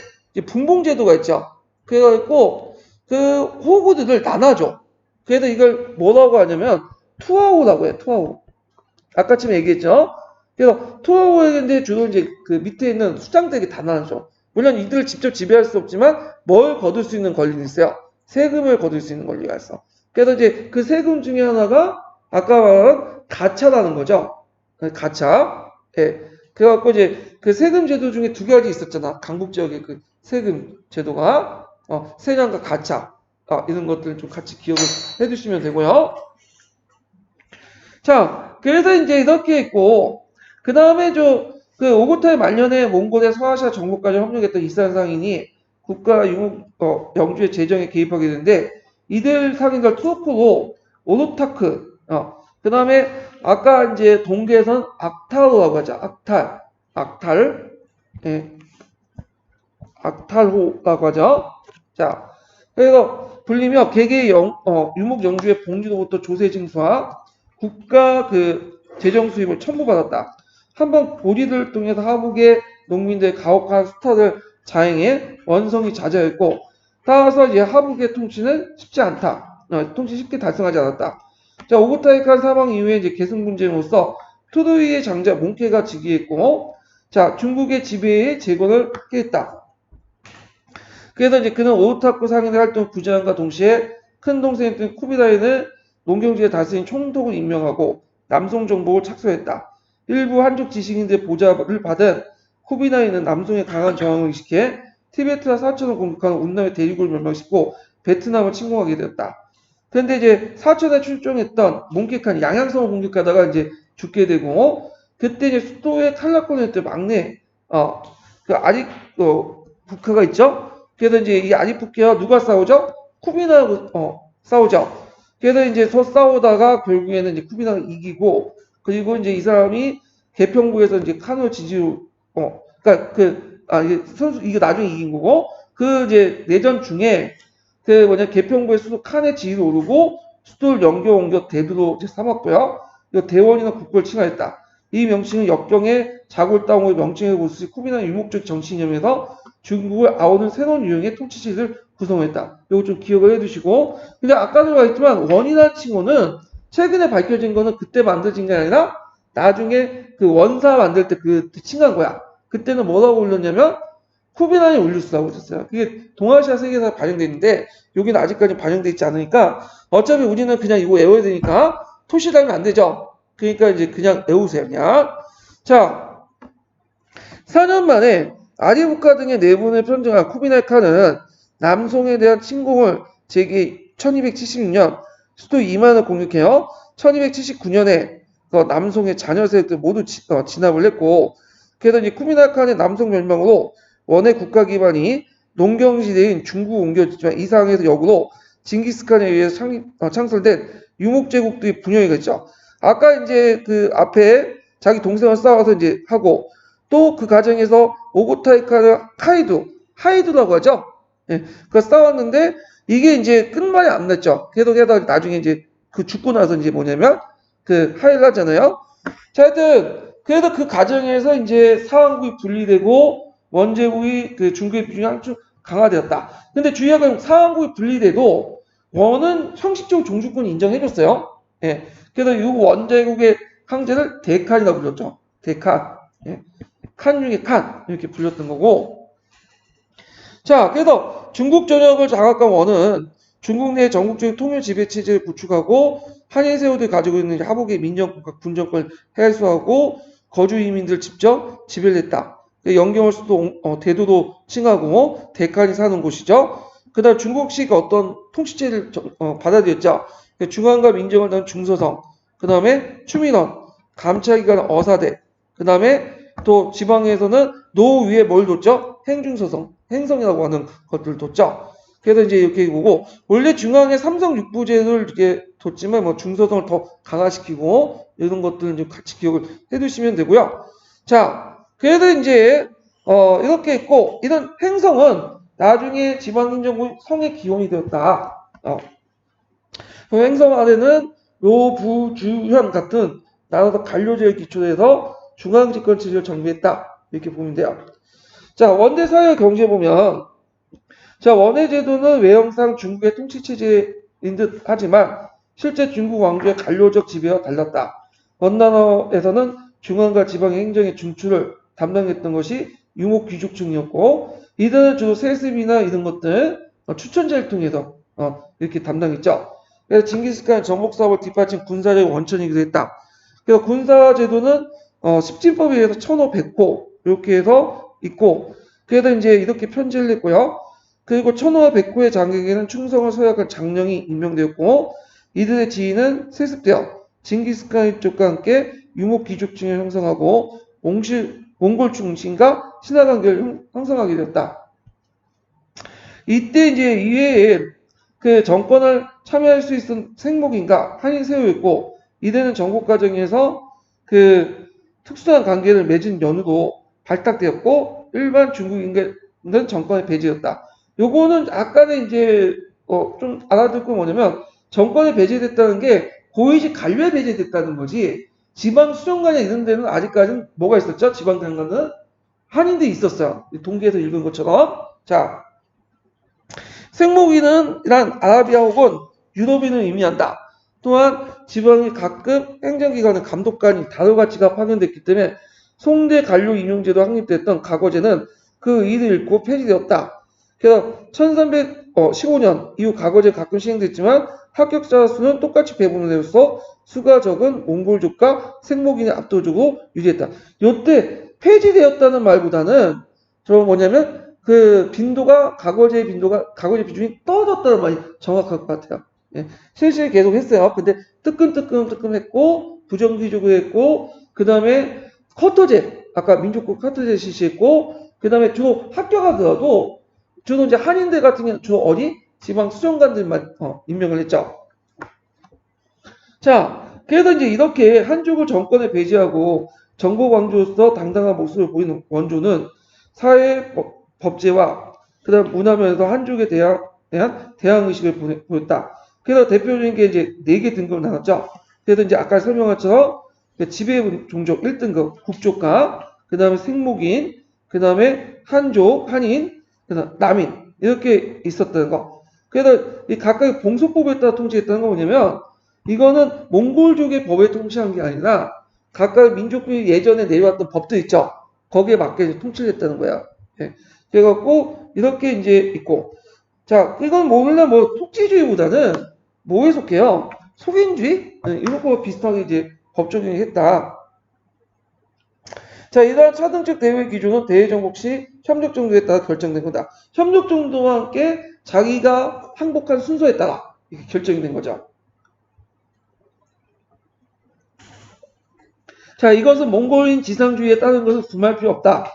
분봉제도가 있죠. 그래갖고 그 호구들을 나눠줘. 그래서 이걸 뭐라고 하냐면 투하오라고 해요. 투하오. 아까쯤 얘기했죠. 그래서 투하오에게 주로 이제 그 밑에 있는 수장들에게 다 나눠줘. 물론 이들을 직접 지배할 수 없지만 뭘 거둘 수 있는 권리는 있어요. 세금을 거둘 수 있는 권리가 있어. 그래서 이제 그 세금 중에 하나가 아까 말한 가차라는 거죠. 가차. 예. 그래갖고 이제 그 세금 제도 중에 두 가지 있었잖아. 강북 지역의 그 세금 제도가 세량과 가차. 이런 것들을 좀 같이 기억을 해두시면 되고요. 자, 그래서 이제 이렇게 있고, 그 다음에 그 오고타의 말년에 몽골의 서아시아 정복까지 협력했던 이산 상인이 국가 영주의 재정에 개입하게 되는데, 이들 상인들 투어크로 오르타크, 그 다음에 아까 이제 동계에선 악탈호라고 하죠. 악탈, 예, 악탈호라고 하죠. 자, 그래서 불리며 개개의 유목 영주의 봉주로부터 조세 징수와 국가 그 재정 수입을 첨부받았다. 한번 고리들을 통해서 하북의 농민들의 가혹한 수탈을 자행해 원성이 자자했고 따라서 이제 하북의 통치는 쉽지 않다. 통치 쉽게 달성하지 않았다. 자, 오고타이칸 사망 이후에 이제 계승 분쟁으로서 투르이의 장자 몽케가 즉위했고 자, 중국의 지배에 재건을 했다. 그래서 이제 그는 오르타쿠 상인의 활동 부재함과 동시에 큰 동생인 쿠비라이는 농경지의 다스린 총독을 임명하고 남송 정복을 착수했다. 일부 한족 지식인들의 보좌를 받은 쿠비라이는 남송에 강한 저항을 일으켜 티베트와 사천을 공격하는 운남의 대륙을 멸망시키고 베트남을 침공하게 되었다. 그런데 이제 사천에 출정했던 몽케칸이 양양성을 공격하다가 이제 죽게 되고 그때 이제 수도의 탈락권을 했던 막내 그 아직 국가가 있죠. 그래서 이제 이 아리푸키와 누가 싸우죠? 쿠비나하고 싸우죠. 그래서 이제 싸우다가 결국에는 이제 쿠비나가 이기고 그리고 이제 이 사람이 개평부에서 이제 카누 지지로 그러니까 이게 선수 이거 나중에 이긴 거고 그 이제 내전 중에 그 개평부의 수도 칸의 지위로 오르고 수도를 옮겨 대두로 삼았고요. 이 대원이나 국고를 칭하했다. 이 명칭은 역경의 자골 땅의 명칭을 볼 수 있고 쿠비나의 유목적 정치 이념에서 중국을 아우르는 새로운 유형의 통치체제를 구성했다. 이거 좀 기억을 해두시고. 근데 아까도 말했지만 원이라는 칭호는 최근에 밝혀진 거는 그때 만들어진 게 아니라 나중에 그 원사 만들 때 그 칭한 거야. 그때는 뭐라고 불렀냐면 쿠비나이 울루스라고 했었어요. 그게 동아시아 세계에서 반영돼 있는데 여기는 아직까지 반영돼 있지 않으니까 어차피 우리는 그냥 이거 외워야 되니까 토시라면 안 되죠. 그러니까 이제 그냥 외우세요. 그냥. 자, 4년 만에 아리부카 등의 내분을 평정한 쿠비나이 칸은 남송에 대한 침공을 제기 1276년 수도 이만을 공격해요. 1279년에 남송의 자녀 세력들 모두 진압을 했고, 그래서 이제 쿠비나이 칸의 남송 멸망으로 원의 국가 기반이 농경시대인 중국 옮겨졌지만 이 상황에서 역으로 징기스칸에 의해서 창설된 유목제국들이 분열이 됐죠. 아까 이제 그 앞에 자기 동생을 싸워서 이제 하고 또 그 과정에서 오고타이 칸을 하이두라고 하죠. 예, 그 싸웠는데 이게 이제 끝말이 안 났죠. 게다가 나중에 이제 그 죽고 나서 이제 뭐냐면 그 하이라잖아요. 자, 하여튼 그래서 그 과정에서 이제 사왕국이 분리되고 원제국이 그 중국의 비중이 한층 강화되었다. 근데 주의할 건 사왕국이 분리돼도 원은 형식적으로 종주권을 인정해줬어요. 예. 그래서 이 원제국의 황제를 대칸이라고 불렀죠. 대칸. 예. 칸 중에 칸. 이렇게 불렸던 거고. 자, 그래서 중국 전역을 장악한 원은 중국 내 전국적인 통일 지배 체제를 구축하고 한인 세우들이 가지고 있는 하복의 민정권과 군정권을 해소하고 거주 이민들 직접 지배를 했다. 영경을 수도 대도도 칭하고 대칸이 사는 곳이죠. 그다음 중국식 어떤 통치체를 받아들였죠. 중앙과 민정을 다룬 중서성, 그 다음에 추민원, 감찰기관 어사대, 그 다음에 또 지방에서는 노 위에 뭘 뒀죠? 행중서성, 행성이라고 하는 것들을 뒀죠. 그래서 이제 이렇게 보고 원래 중앙에 삼성 육부제를 이렇게 뒀지만 뭐 중서성을 더 강화시키고 이런 것들은 좀 같이 기억을 해두시면 되고요. 자, 그래도 이제 이렇게 있고 이런 행성은 나중에 지방행정부 성의 기원이 되었다. 행성 안에는 노부주현 같은 나라도 관료제에 기초해서 중앙집권 체제를 정비했다. 이렇게 보면 돼요. 자, 원대 사회 경제 보면 자, 원의 제도는 외형상 중국의 통치체제인 듯 하지만 실제 중국 왕조의 관료적 지배와 달랐다. 원나라에서는 중앙과 지방의 행정의 중추를 담당했던 것이 유목 귀족층이었고 이들은 주로 세습이나 이런 것들 추천자를 통해서 이렇게 담당했죠. 그래서 징기스칸 정복사업을 뒷받친 군사력의 원천이기도 했다. 그래서 군사제도는 십진법에 의해서 1500호 이렇게 해서 있고 그래서 이제 이렇게 편제를 했고요. 그리고 천호와 백호의 장에게는 충성을 서약한 장령이 임명되었고 이들의 지위는 세습되어 징기스칸 쪽과 함께 유목 귀족층을 형성하고 몽골 중심과 신하 관계를 형성하게 되었다. 이때 이제 이외에 그 정권을 참여할 수 있는 생목인가 한인 세우였고 이들은 정국 과정에서 그 특수한 관계를 맺은 연후도 발탁되었고 일반 중국인은 정권의 배제였다. 요거는 아까는 이제 좀 알아듣고 뭐냐면 정권에 배제됐다는 게 고위직 관료에 배제됐다는 거지 지방 수정관이나 이런 데는 아직까지는 뭐가 있었죠? 지방 장관은 한인들이 있었어요. 동기에서 읽은 것처럼. 자, 생목인은 이란 아라비아 혹은 유럽인을 의미한다. 또한 지방의 각급 행정기관의 감독관이 다르가치가 파견됐기 때문에 송대 관료 임용제도 확립됐던 과거제는 그 의의를 잃고 폐지되었다. 그래서 1315년 이후 과거제 가끔 시행됐지만 합격자 수는 똑같이 배분되어서 수가 적은 몽골족과 생목인이 압도적으로 유리했다. 요때 폐지되었다는 말보다는 저 뭐냐면 그 빈도가 과거제 비중이 떨어졌다는 말이 정확할 것 같아요. 예, 실실 계속 했어요. 근데 뜨끔했고 부정기족을 했고 그 다음에 커터제 아까 민족국 커터제 실시했고 그 다음에 주로 합격하더라도 주로 이제 한인들 같은 경우는 주로 어디 지방 수정관들만 임명을 했죠. 자, 그래서 이제 이렇게 한족을 정권에 배제하고 정복 왕조로서 당당한 모습을 보이는 원조는 사회 법제와 그다음 문화면에서 한족에 대한 대항 의식을 보였다. 그래서 대표적인 게 이제 4개 등급을 나눴죠. 그래서 이제 아까 설명한 것처럼 지배 종족 1등급 국족가, 그다음에 생목인, 그다음에 한족, 한인, 그래서 남인 이렇게 있었다는 거. 그래서 이 각각의 봉소법에 따라 통치했다는 건 뭐냐면 이거는 몽골족의 법에 통치한 게 아니라 각각 민족들이 예전에 내려왔던 법도 있죠. 거기에 맞게 이제 통치를 했다는 거야. 예. 그래갖고 이렇게 이제 있고 자 이건 뭐냐 뭐 토지주의보다는 뭐에 속해요? 속인주의 이런 거 비슷하게 이제 법 적용을 했다. 자, 이러한 차등책 대회 기준은 대회 정복 시 협력 정도에 따라 결정된 거다. 협력 정도와 함께 자기가 항복한 순서에 따라 이렇게 결정이 된 거죠. 자, 이것은 몽골인 지상주의에 따른 것을 두말 필요 없다.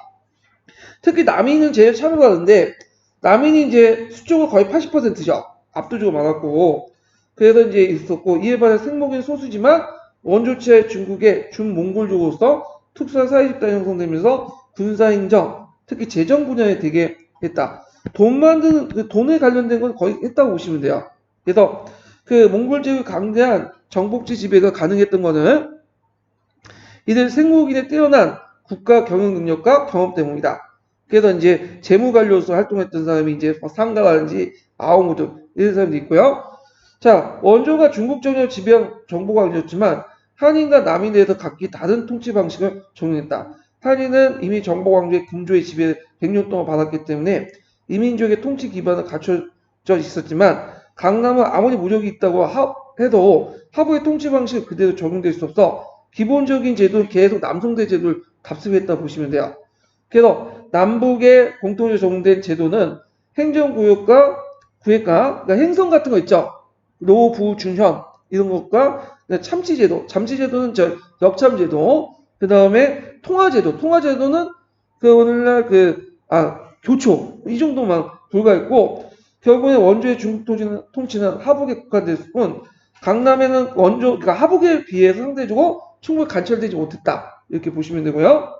특히 남인은 제일 차별하는데 남인이 이제 수적으로 거의 80%죠. 압도적으로 많았고 그래서 이제 있었고 이에 반해 생목인 소수지만 원조치의 중국의 준몽골족으로서 특수한 사회집단이 형성되면서 군사행정, 특히 재정 분야에 되게 했다. 돈 만드는 그 돈에 관련된 건 거의 했다고 보시면 돼요. 그래서 그 몽골 제국의 강대한 정복지 지배가 가능했던 거는 이들 생목인의 뛰어난 국가 경영 능력과 경험 때문이다. 그래서 이제 재무관료로서 활동했던 사람이 이제 상가라든지 아오무드 이런 사람도 있고요. 자, 원조가 중국 정을 지배한 정보광이었지만 한인과 남인에 대해서 각기 다른 통치 방식을 적용했다. 한인은 이미 정보광조의 군조의 지배 100년 동안 받았기 때문에 이민족의 통치 기반은 갖춰져 있었지만 강남은 아무리 무력이 있다고 해도 하부의 통치 방식이 그대로 적용될 수 없어 기본적인 제도는 계속 남성대 제도를 답습했다 보시면 돼요. 그래서 남북의 공통적으로 적용된 제도는 행정구역과 구획과 그러니까 행성 같은 거 있죠. 노, 부, 중, 현 이런 것과 참치제도, 잠치제도는 역참제도, 그 다음에 통화제도, 통화제도는 그 오늘날 교초 이 정도만 불과했고 결국에 원조의 중국 통치는 하북에 국한됐을 뿐 강남에는 원조, 그러니까 하북에 비해서 상대적으로 충분히 관철되지 못했다 이렇게 보시면 되고요.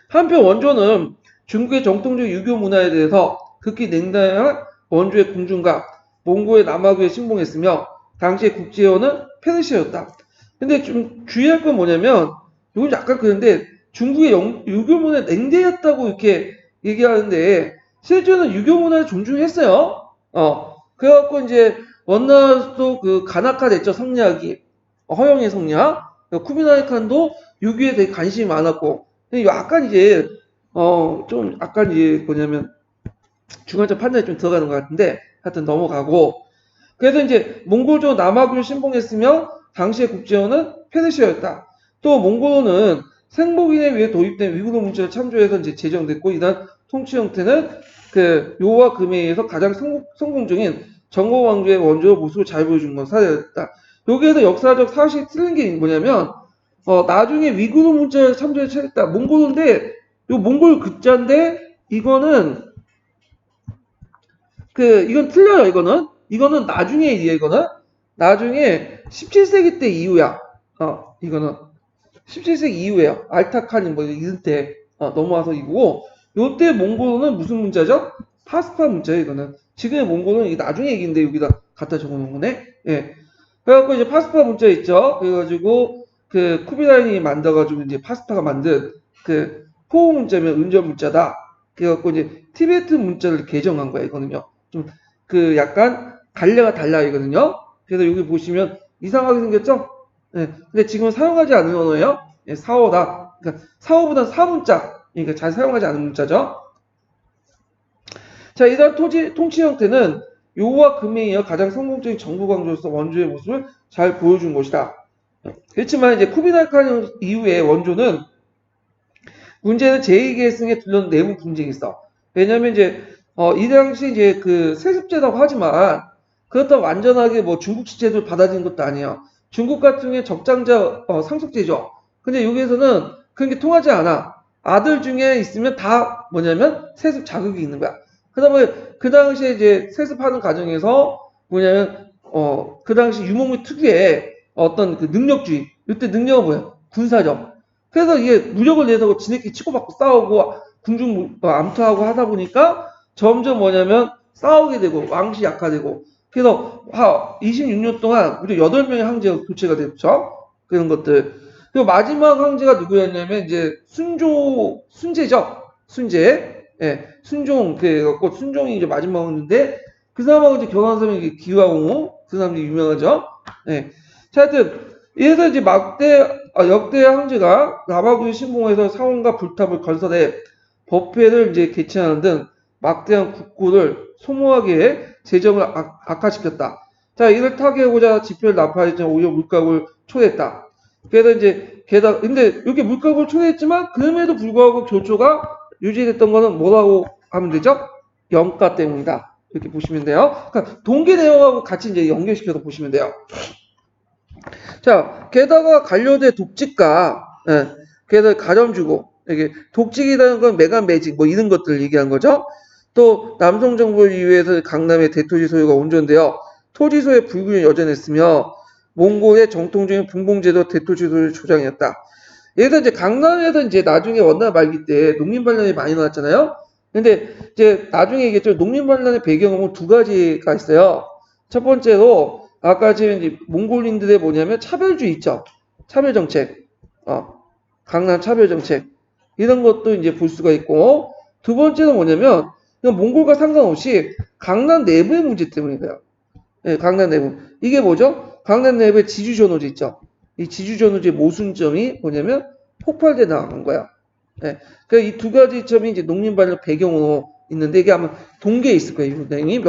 한편 원조는 중국의 정통적 유교 문화에 대해서 극히 냉담한 원조의 공중과 몽고의 남하교에 신봉했으며 당시의 국제어는 페르시아였다. 근데 좀 주의할 건 뭐냐면 이건 약간 그런데 중국의 유교 문화에 냉대했다고 이렇게 얘기하는데 실제로는 유교 문화를 존중했어요. 그래갖고 이제 원나라도 그 간악화 됐죠 성리학이 허영의 성리학 쿠비나이 칸도 유교에 되게 관심이 많았고 약간 이제 좀 약간 이제 뭐냐면 중간적 판단이 좀 들어가는 것 같은데 하여튼 넘어가고 그래서 이제 몽골족 남하교를 신봉했으며 당시의 국제어는 페르시아였다. 또 몽골어는 생복인에 의해 도입된 위구르 문자를 참조해서 이제 제정됐고 이러한 통치 형태는 그 요와 금에 의해서 가장 성공적인 정거 왕조의 원조 모습을 잘 보여준 건 사례였다. 여기에서 역사적 사실이 틀린 게 뭐냐면 나중에 위구르 문자를 참조해 찾았다. 몽골어인데 요 몽골 글자인데 이거는 이건 틀려요. 이거는 나중에 일이에요. 이거는 나중에 17세기 때 이후야. 이거는 17세기 이후에요. 알타칸이 뭐 이런 때 넘어와서 이거고 요때 몽골어는 무슨 문자죠? 파스파 문자예요. 이거는 지금의 몽골어는 이게 나중에 얘기인데 여기다 갖다 적어놓은 거네. 예. 그래갖고 이제 파스파 문자 있죠. 그래가지고 그 쿠비라인이 만들어가지고 이제 파스파가 만든 그 호우 문자면 은전 문자다. 그래갖고 이제 티베트 문자를 개정한 거야 이거는요. 좀 그 약간 갈래가 달라 이거든요. 그래서 여기 보시면 이상하게 생겼죠? 네. 근데 지금 사용하지 않는 언어예요. 네, 사어다. 그러니까 사어보다 사문자. 그러니까 잘 사용하지 않는 문자죠. 자, 이러한 통치 형태는 요와 금에 이어 가장 성공적인 정부 강조로서 원조의 모습을 잘 보여준 것이다. 그렇지만 이제 쿠비나이 칸 이후에 원조는 문제는 제2계승에 둘러는 내부 분쟁이 있어. 왜냐면 이제 이 당시 이제 그 세습제라고 하지만 그렇다고 완전하게 뭐 중국식 제도를 받아들인 것도 아니에요. 중국 같은 경우에 적장자 상속제죠. 근데 여기에서는 그런 게 통하지 않아. 아들 중에 있으면 다 뭐냐면 세습 자격이 있는 거야. 그다음에 그 당시에 이제 세습하는 과정에서 뭐냐면 그 당시 유목민 특유의 어떤 그 능력주의. 이때 능력은 뭐야? 군사적. 그래서 이게 무력을 내서 지네끼리 치고받고 싸우고 궁중 암투하고 하다 보니까 점점 뭐냐면 싸우게 되고 왕시 약화되고 그래서 26년 동안 무려 8명의 황제가 교체가 됐죠. 그런 것들. 그 마지막 황제가 누구였냐면 이제 순제죠. 순제. 예, 순종 그래갖고 순종이 이제 마지막 황제인데 그 사람하고 이제 결혼한 사람이 이제 기화공후 그 사람이 유명하죠. 예. 자, 하여튼 이래서 이제 역대 황제가 라바구의 신봉에서 사원과 불탑을 건설해 법회를 이제 개최하는 등 막대한 국고를 소모하게 재정을 악화시켰다. 자, 이를 타개하고자 지표를 납하했지만 오히려 물가를 초래했다. 그래서 이제 게다가 근데 이렇게 물가를 초래했지만 그럼에도 불구하고 교조가 유지됐던 거는 뭐라고 하면 되죠? 영가 때문이다. 이렇게 보시면 돼요. 그러니까 동기 내용하고 같이 이제 연결시켜서 보시면 돼요. 자, 게다가 관료대 독직과 예, 게다가 가점주고 이게 독직이라는 건 매간 매직 뭐 이런 것들 얘기한 거죠. 또 남성 정부를 이유해서 강남의 대토지 소유가 온전되어 토지 소유의 불균이 여전했으며 몽골의 정통적인 분봉제도 대토지 소유를 조장했다. 예를 들어 이제 강남에서 이제 나중에 원나 말기 때 농민 반란이 많이 나왔잖아요. 근데 이제 나중에 얘기했죠. 농민 반란의 배경은 두 가지가 있어요. 첫 번째로 아까 지금 이제 몽골인들의 뭐냐면 차별주의 있죠. 차별 정책. 강남 차별 정책. 이런 것도 이제 볼 수가 있고 두 번째는 뭐냐면 그냥 몽골과 상관없이 강남 내부의 문제 때문이에요. 예, 강남 내부. 이게 뭐죠? 강남 내부에 지주전호제 있죠. 이 지주전호제 모순점이 뭐냐면 폭발돼 나간 거야. 예. 그러니까 이 두 가지 점이 이제 농민반란 배경으로 있는데 이게 아마 동계에 있을 거예요. 선생님이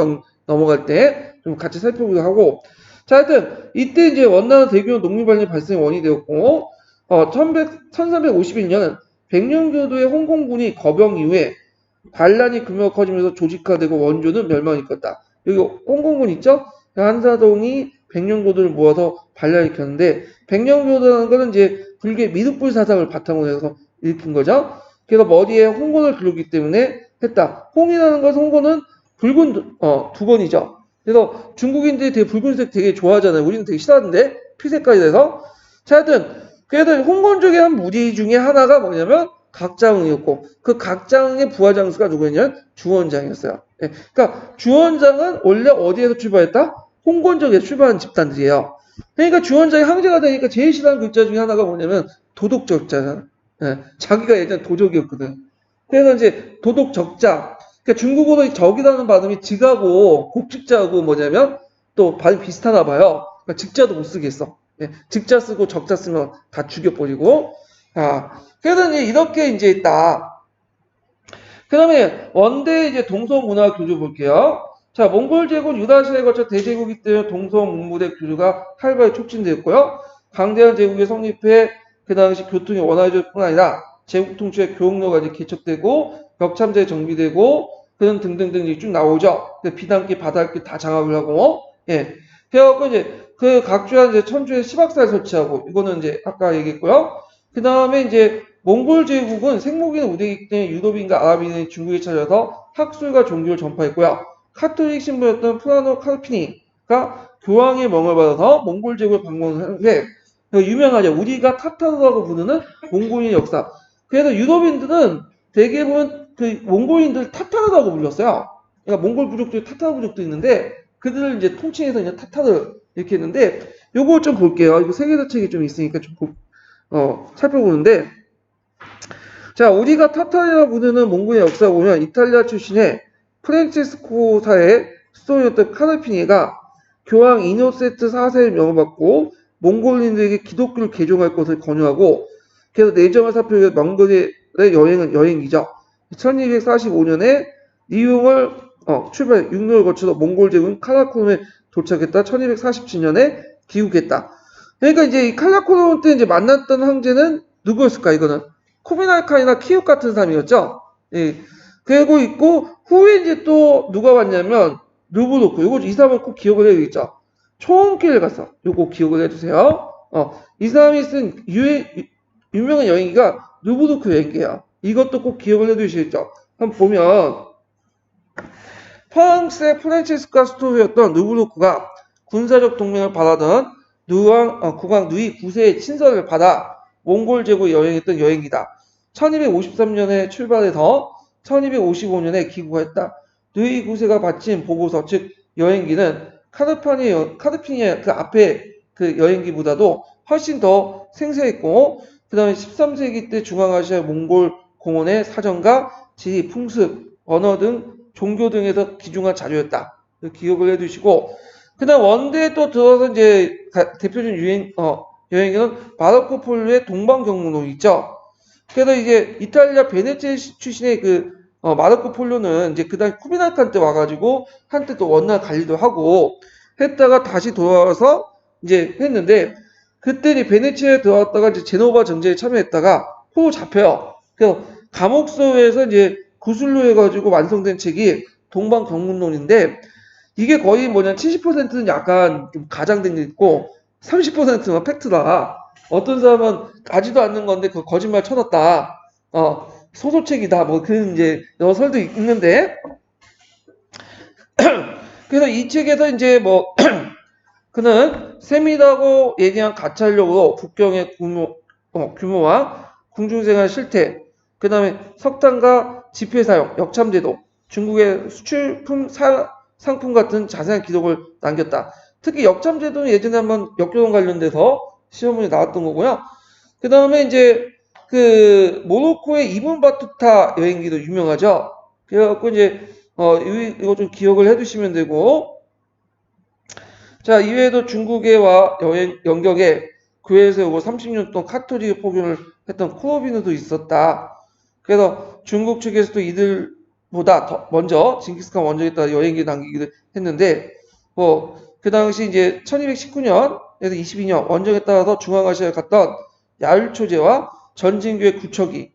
넘어갈 때 좀 같이 살펴보기로 하고. 자, 하여튼 이때 이제 원나라 대규모 농민반란 발생의 원인이 되었고 1351년 백령교도의 홍콩군이 거병 이후에 반란이 규모가 커지면서 조직화되고 원조는 멸망을 이끌었다. 여기 홍콩군 있죠? 한사동이 백령교도를 모아서 반란을 일으켰는데 백령교도라는 것은 이제 불교의 미륵불 사상을 바탕으로 해서 일으킨 거죠. 그래서 머리에 홍건을 두르기 때문에 했다. 홍이라는 것은 홍건은 붉은 두 번이죠. 그래서 중국인들이 되게 붉은색 되게 좋아하잖아요. 우리는 되게 싫어하는데 피색깔이 돼서. 자, 하여튼 그래도 홍건족의 한 무리 중에 하나가 뭐냐면 각장이었고 그 각장의 부하 장수가 누구였냐면 주원장이었어요. 예, 그러니까 주원장은 원래 어디에서 출발했다? 홍건족에서 출발한 집단들이에요. 그러니까 주원장이 황제가 되니까 제일 싫어하는 글자 중에 하나가 뭐냐면 도덕적자잖아. 예, 자기가 예전 도적이었거든. 그래서 이제 도덕적자. 그러니까 중국어로 적이라는 발음이 직하고 곡직자하고 뭐냐면 또 발음 비슷하나 봐요. 그러니까 직자도 못 쓰겠어. 예, 직자 쓰고 적자 쓰면 다 죽여버리고. 그래서 이제 이렇게 이제 있다. 그 다음에 원대 이제 동서문화 교조 볼게요. 자, 몽골 제국 유다시아에 거쳐 대제국이 때문에 동서문무대 교조가 활발히 촉진되었고요. 강대한 제국의 성립해 그 당시 교통이 원활해질 뿐 아니라 제국 통치의 교역로가 이제 개척되고 벽참제 정비되고 그런 등등등이 쭉 나오죠. 비단길, 바닷길 다 장악을 하고 예. 그래갖고 이제 그 각주한 이제 천주에 시박사를 설치하고 이거는 이제 아까 얘기했고요. 그 다음에 이제 몽골 제국은 생목인 우대이기 때문에 유럽인과 아랍인이 중국에 찾아서 학술과 종교를 전파했고요. 카톨릭 신부였던 프라노 카르피니가 교황의 명을 받아서 몽골 제국을 방문하는데 유명하죠. 우리가 타타르라고 부르는 몽골인 역사. 그래서 유럽인들은 대개는 그 몽골인들 타타르라고 불렀어요. 그러니까 몽골 부족들 타타르 부족도 있는데 그들을 이제 통칭해서 그냥 타타르 이렇게 했는데 요거 좀 볼게요. 이거 세계사 책이 좀 있으니까 좀 살펴보는데 자, 우리가 타타르라 부르는 몽골의 역사 보면 이탈리아 출신의 프란체스코사의 수도였던 카르피니가 교황 이노세트 4세를 명을 받고 몽골인들에게 기독교를 개종할 것을 권유하고 그래서 내정을 살펴기 위해 몽골의 여행이죠. 1245년에 리용을 출발 6년을 거쳐서 몽골 제국은 카라코름에 도착했다. 1247년에 귀국했다. 그러니까 이제 이 칼라코름 때 이제 만났던 황제는 누구였을까? 이거는 코미날칸이나 키읔 같은 사람이었죠. 예. 그리고 있고 후에 이제 또 누가 왔냐면 누브르크. 요거 이 사람을 꼭 기억을 해야겠죠. 초원길을 갔어. 요거 기억을 해주세요. 이 사람이 쓴 유명한 여행기가 누브르크 여행기예요. 이것도 꼭 기억을 해두시겠죠. 한번 보면 프랑스의 프란체스카 수도였던 누브르크가 군사적 동맹을 바라던 국왕 누이 9세의 친서를 받아 몽골 제국에 여행했던 여행기다. 1253년에 출발해서 1255년에 귀국했다. 누이 9세가 바친 보고서 즉 여행기는 카르피니아 그 앞에 그 여행기보다도 훨씬 더 생생했고, 그 다음에 13세기 때 중앙아시아 몽골 공원의 사정과 지리, 풍습, 언어 등 종교 등에서 기중한 자료였다. 기억을 해두시고, 그 다음 원대에 또 들어서 이제 대표적인 여행은 마르코 폴로의 동방경로로 있죠. 그래서 이제 이탈리아 베네치아 출신의 마르코 폴로는 이제 그 당시 쿠비나칸 때 와가지고 한때 또 원나 관리도 하고 했다가 다시 돌아와서 이제 했는데 그때 이제 베네치아에 들어왔다가 이제 제노바 정제에 참여했다가 포로 잡혀요. 그래서 감옥소에서 이제 구술로 해가지고 완성된 책이 동방경문론인데 이게 거의 뭐냐 70%는 약간 좀 가장된 게 있고 30%는 팩트다. 어떤 사람은 가지도 않는 건데 그 거짓말 쳐놨다. 소소책이다. 뭐 그런 이제 여러 설도 있는데 그래서 이 책에서 이제 뭐 그는 세밀하고 예리한 가찰력으로 국경의 규모와 궁중생활 실태, 그 다음에 석탄과 지폐 사용, 역참제도, 중국의 수출품 상품 같은 자세한 기록을 남겼다. 특히 역참제도는 예전에 한번 역교동 관련돼서 시험문에 나왔던 거고요. 그 다음에 이제 그 모로코의 이븐 바투타 여행기도 유명하죠. 그래갖고 이제 이거 좀 기억을 해두시면 되고. 자, 이외에도 중국에와 영경에 교회에서 오고 30년 동안 카톨릭 포교를 했던 코로비누도 있었다. 그래서 중국 측에서도 이들보다 더 먼저 징기스칸 원정에다 여행기 남기기도 했는데, 그 당시 이제 1219년에서 22년 원정에 따라서 중앙아시아에 갔던 야율초제와 전진교의 구척이,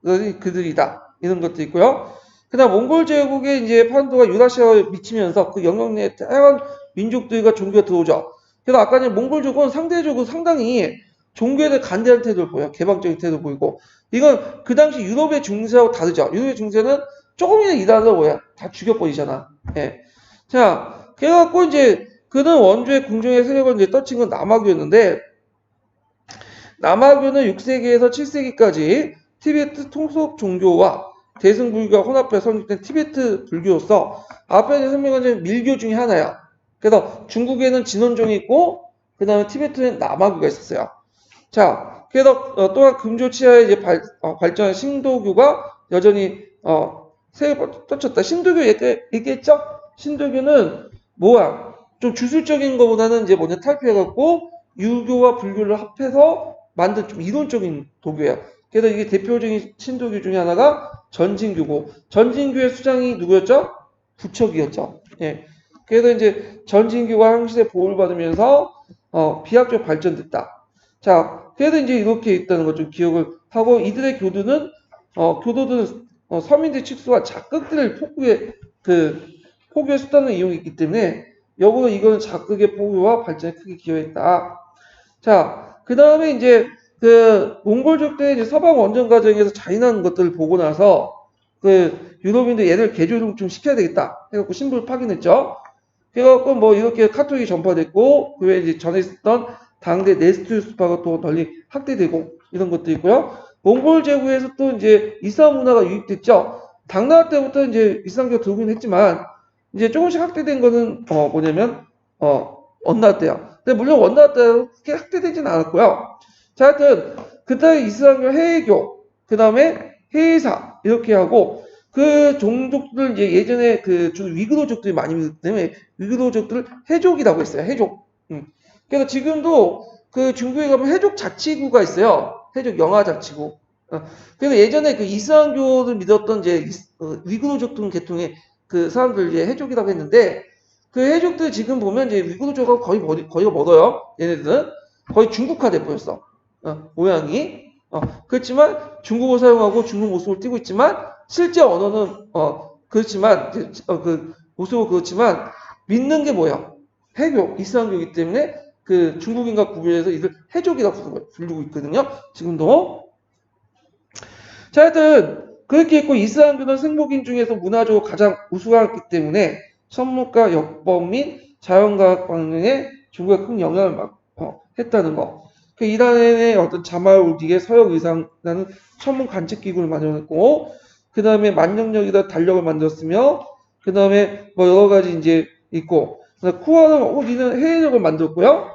그들이다. 이런 것도 있고요. 그 다음 몽골 제국의 이제 판도가 유라시아에 미치면서 그 영역 내에 다양한 민족들과 종교가 들어오죠. 그래서 아까 전에 몽골족은 상대적으로 상당히 종교에 대해 간대한 태도를 보여요. 개방적인 태도를 보이고. 이건 그 당시 유럽의 중세하고 다르죠. 유럽의 중세는 조금이나 이단하고 뭐야. 다 죽여버리잖아. 예. 자, 그래갖고 이제 그는 원주의 궁정의 세력을 이제 떠친 건 남아교였는데, 남아교는 6세기에서 7세기까지 티베트 통속 종교와 대승불교가 혼합해 성립된 티베트 불교로서 앞에 설명한 밀교 중에 하나야. 그래서 중국에는 진원종이 있고 그 다음에 티베트는 남아교가 있었어요. 자, 그래서 또한 금조 치하에 이제 발전한 신도교가 여전히 세계 뻗쳤다. 신도교 얘기했죠? 신도교는 뭐야? 좀 주술적인 것보다는 이제 먼저 탈피해갖고 유교와 불교를 합해서 만든 좀 이론적인 도교예요. 그래서 이게 대표적인 신도교 중에 하나가 전진교고, 전진교의 수장이 누구였죠? 부척이었죠. 예. 그래서 이제 전진교가 황실의 보호를 받으면서 비약적 발전됐다. 자, 그래서 이제 이렇게 있다는 걸 좀 기억을 하고 이들의 교도들은 서민들 칙수와 작극들을 포교의 수단을 이용했기 때문에 역으로 이거는 작극의 포교와 발전에 크게 기여했다. 자, 그 다음에 이제 그 몽골족들이 이제 서방 원정 과정에서 잔인한 것들을 보고 나서 그 유럽인들 얘를 개조를 좀 시켜야 되겠다 해갖고 신부를 파견했죠. 그래갖고 뭐 이렇게 카톨릭이 전파됐고 그 외에 이제 전에 있었던 당대 네스투스파가 또 널리 확대되고 이런 것도 있고요. 몽골 제국에서 또 이제 이슬람 문화가 유입됐죠. 당나라 때부터 이제 이슬람교가 들어오긴 했지만 이제 조금씩 확대된 거는 뭐냐면 원나라 때요. 근데 물론 원나라 때는 크게 확대되진 않았고요. 자, 하여튼 그때 이슬람교 해외교, 그 다음에 해외사 이렇게 하고 그 종족들 이제 예전에 그 위그로족들이 많이 있기 때문에 위그로족들을 해족이라고 했어요. 해족. 그래서 지금도 그 중국에 가면 해족 자치구가 있어요. 해족 영아자치구. 그래서 예전에 그 이슬람교를 믿었던 이제 위그로족 계통의 그 사람들 이제 해족이라고 했는데 그 해족들 지금 보면 이제 위구르족하고 거의가 멀어요. 얘네들은 거의 중국화돼 보였어. 모양이. 그렇지만 중국어 사용하고 중국 모습을 띠고 있지만 실제 언어는 그렇지만 그 모습은 그렇지만 믿는 게 뭐야? 해교, 이슬람교이기 때문에 그 중국인과 구별해서 이들 해족이라고 부르고 있거든요. 지금도. 자, 하여튼 그렇게 있고 이슬람교는 생목인 중에서 문화적으로 가장 우수하기 때문에 천문과 역법 및 자연과학 방향에 중국에 큰 영향을 했다는 거. 그 이란의 어떤 자마울디의 서역 의상이라는 천문 관측 기구를 만들었고, 그 다음에 만능력이다 달력을 만들었으며, 그 다음에 뭐 여러 가지 이제 있고, 쿠아는 니는 해외력을 만들었고요.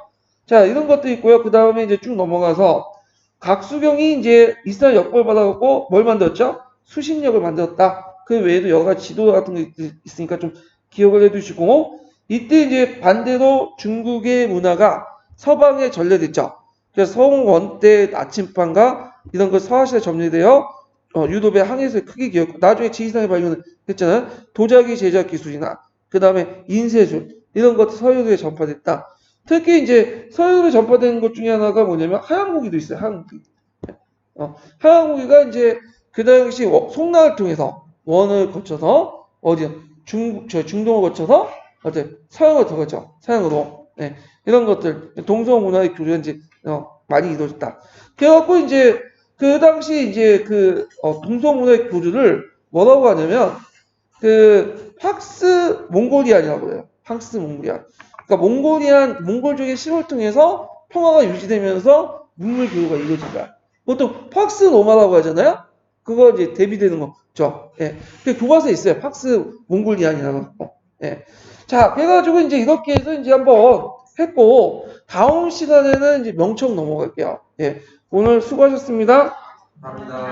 자, 이런 것도 있고요. 그 다음에 이제 쭉 넘어가서 각수경이 이제 이스라엘 역벌받아갖고 뭘 만들었죠? 수신력을 만들었다. 그 외에도 여러 가지 지도 같은 거 있으니까 좀 기억을 해두시고, 이때 이제 반대로 중국의 문화가 서방에 전래됐죠. 그래서 성원 때 나침반과 이런 거 서아시아에 점유되어 유럽의 항해에서 크게 기억, 나중에 지리산에 발견을 했잖아요. 도자기 제작 기술이나 그 다음에 인쇄술 이런 것도 서유럽에 전파됐다. 특히 이제 서유럽에 전파된 것 중에 하나가 뭐냐면 하얀고기도 있어요. 하얀고기. 하얀고기가 이제 그 당시 송나를 통해서 원을 거쳐서 어디요? 중동을 거쳐서 어제 서양으로 들어갔죠. 서양으로. 네. 이런 것들 동서 문화의 교류가 이제 많이 이루어졌다. 그래갖고 이제 그 당시 이제 그 동서 문화의 교류를 뭐라고 하냐면 그 팍스 몽골리안이라고 해요. 팍스 몽골리안. 그러니까 몽골족의 힘을 통해서 평화가 유지되면서 문물 교류가 이루어진다. 보통 팍스 로마라고 하잖아요. 그거 이제 대비되는 거죠. 예. 그 교과서에 있어요. 팍스 몽골리안이라는 거. 예. 자, 그래가지고 이제 이렇게 해서 이제 한번 했고 다음 시간에는 이제 명청 넘어갈게요. 예. 오늘 수고하셨습니다. 감사합니다.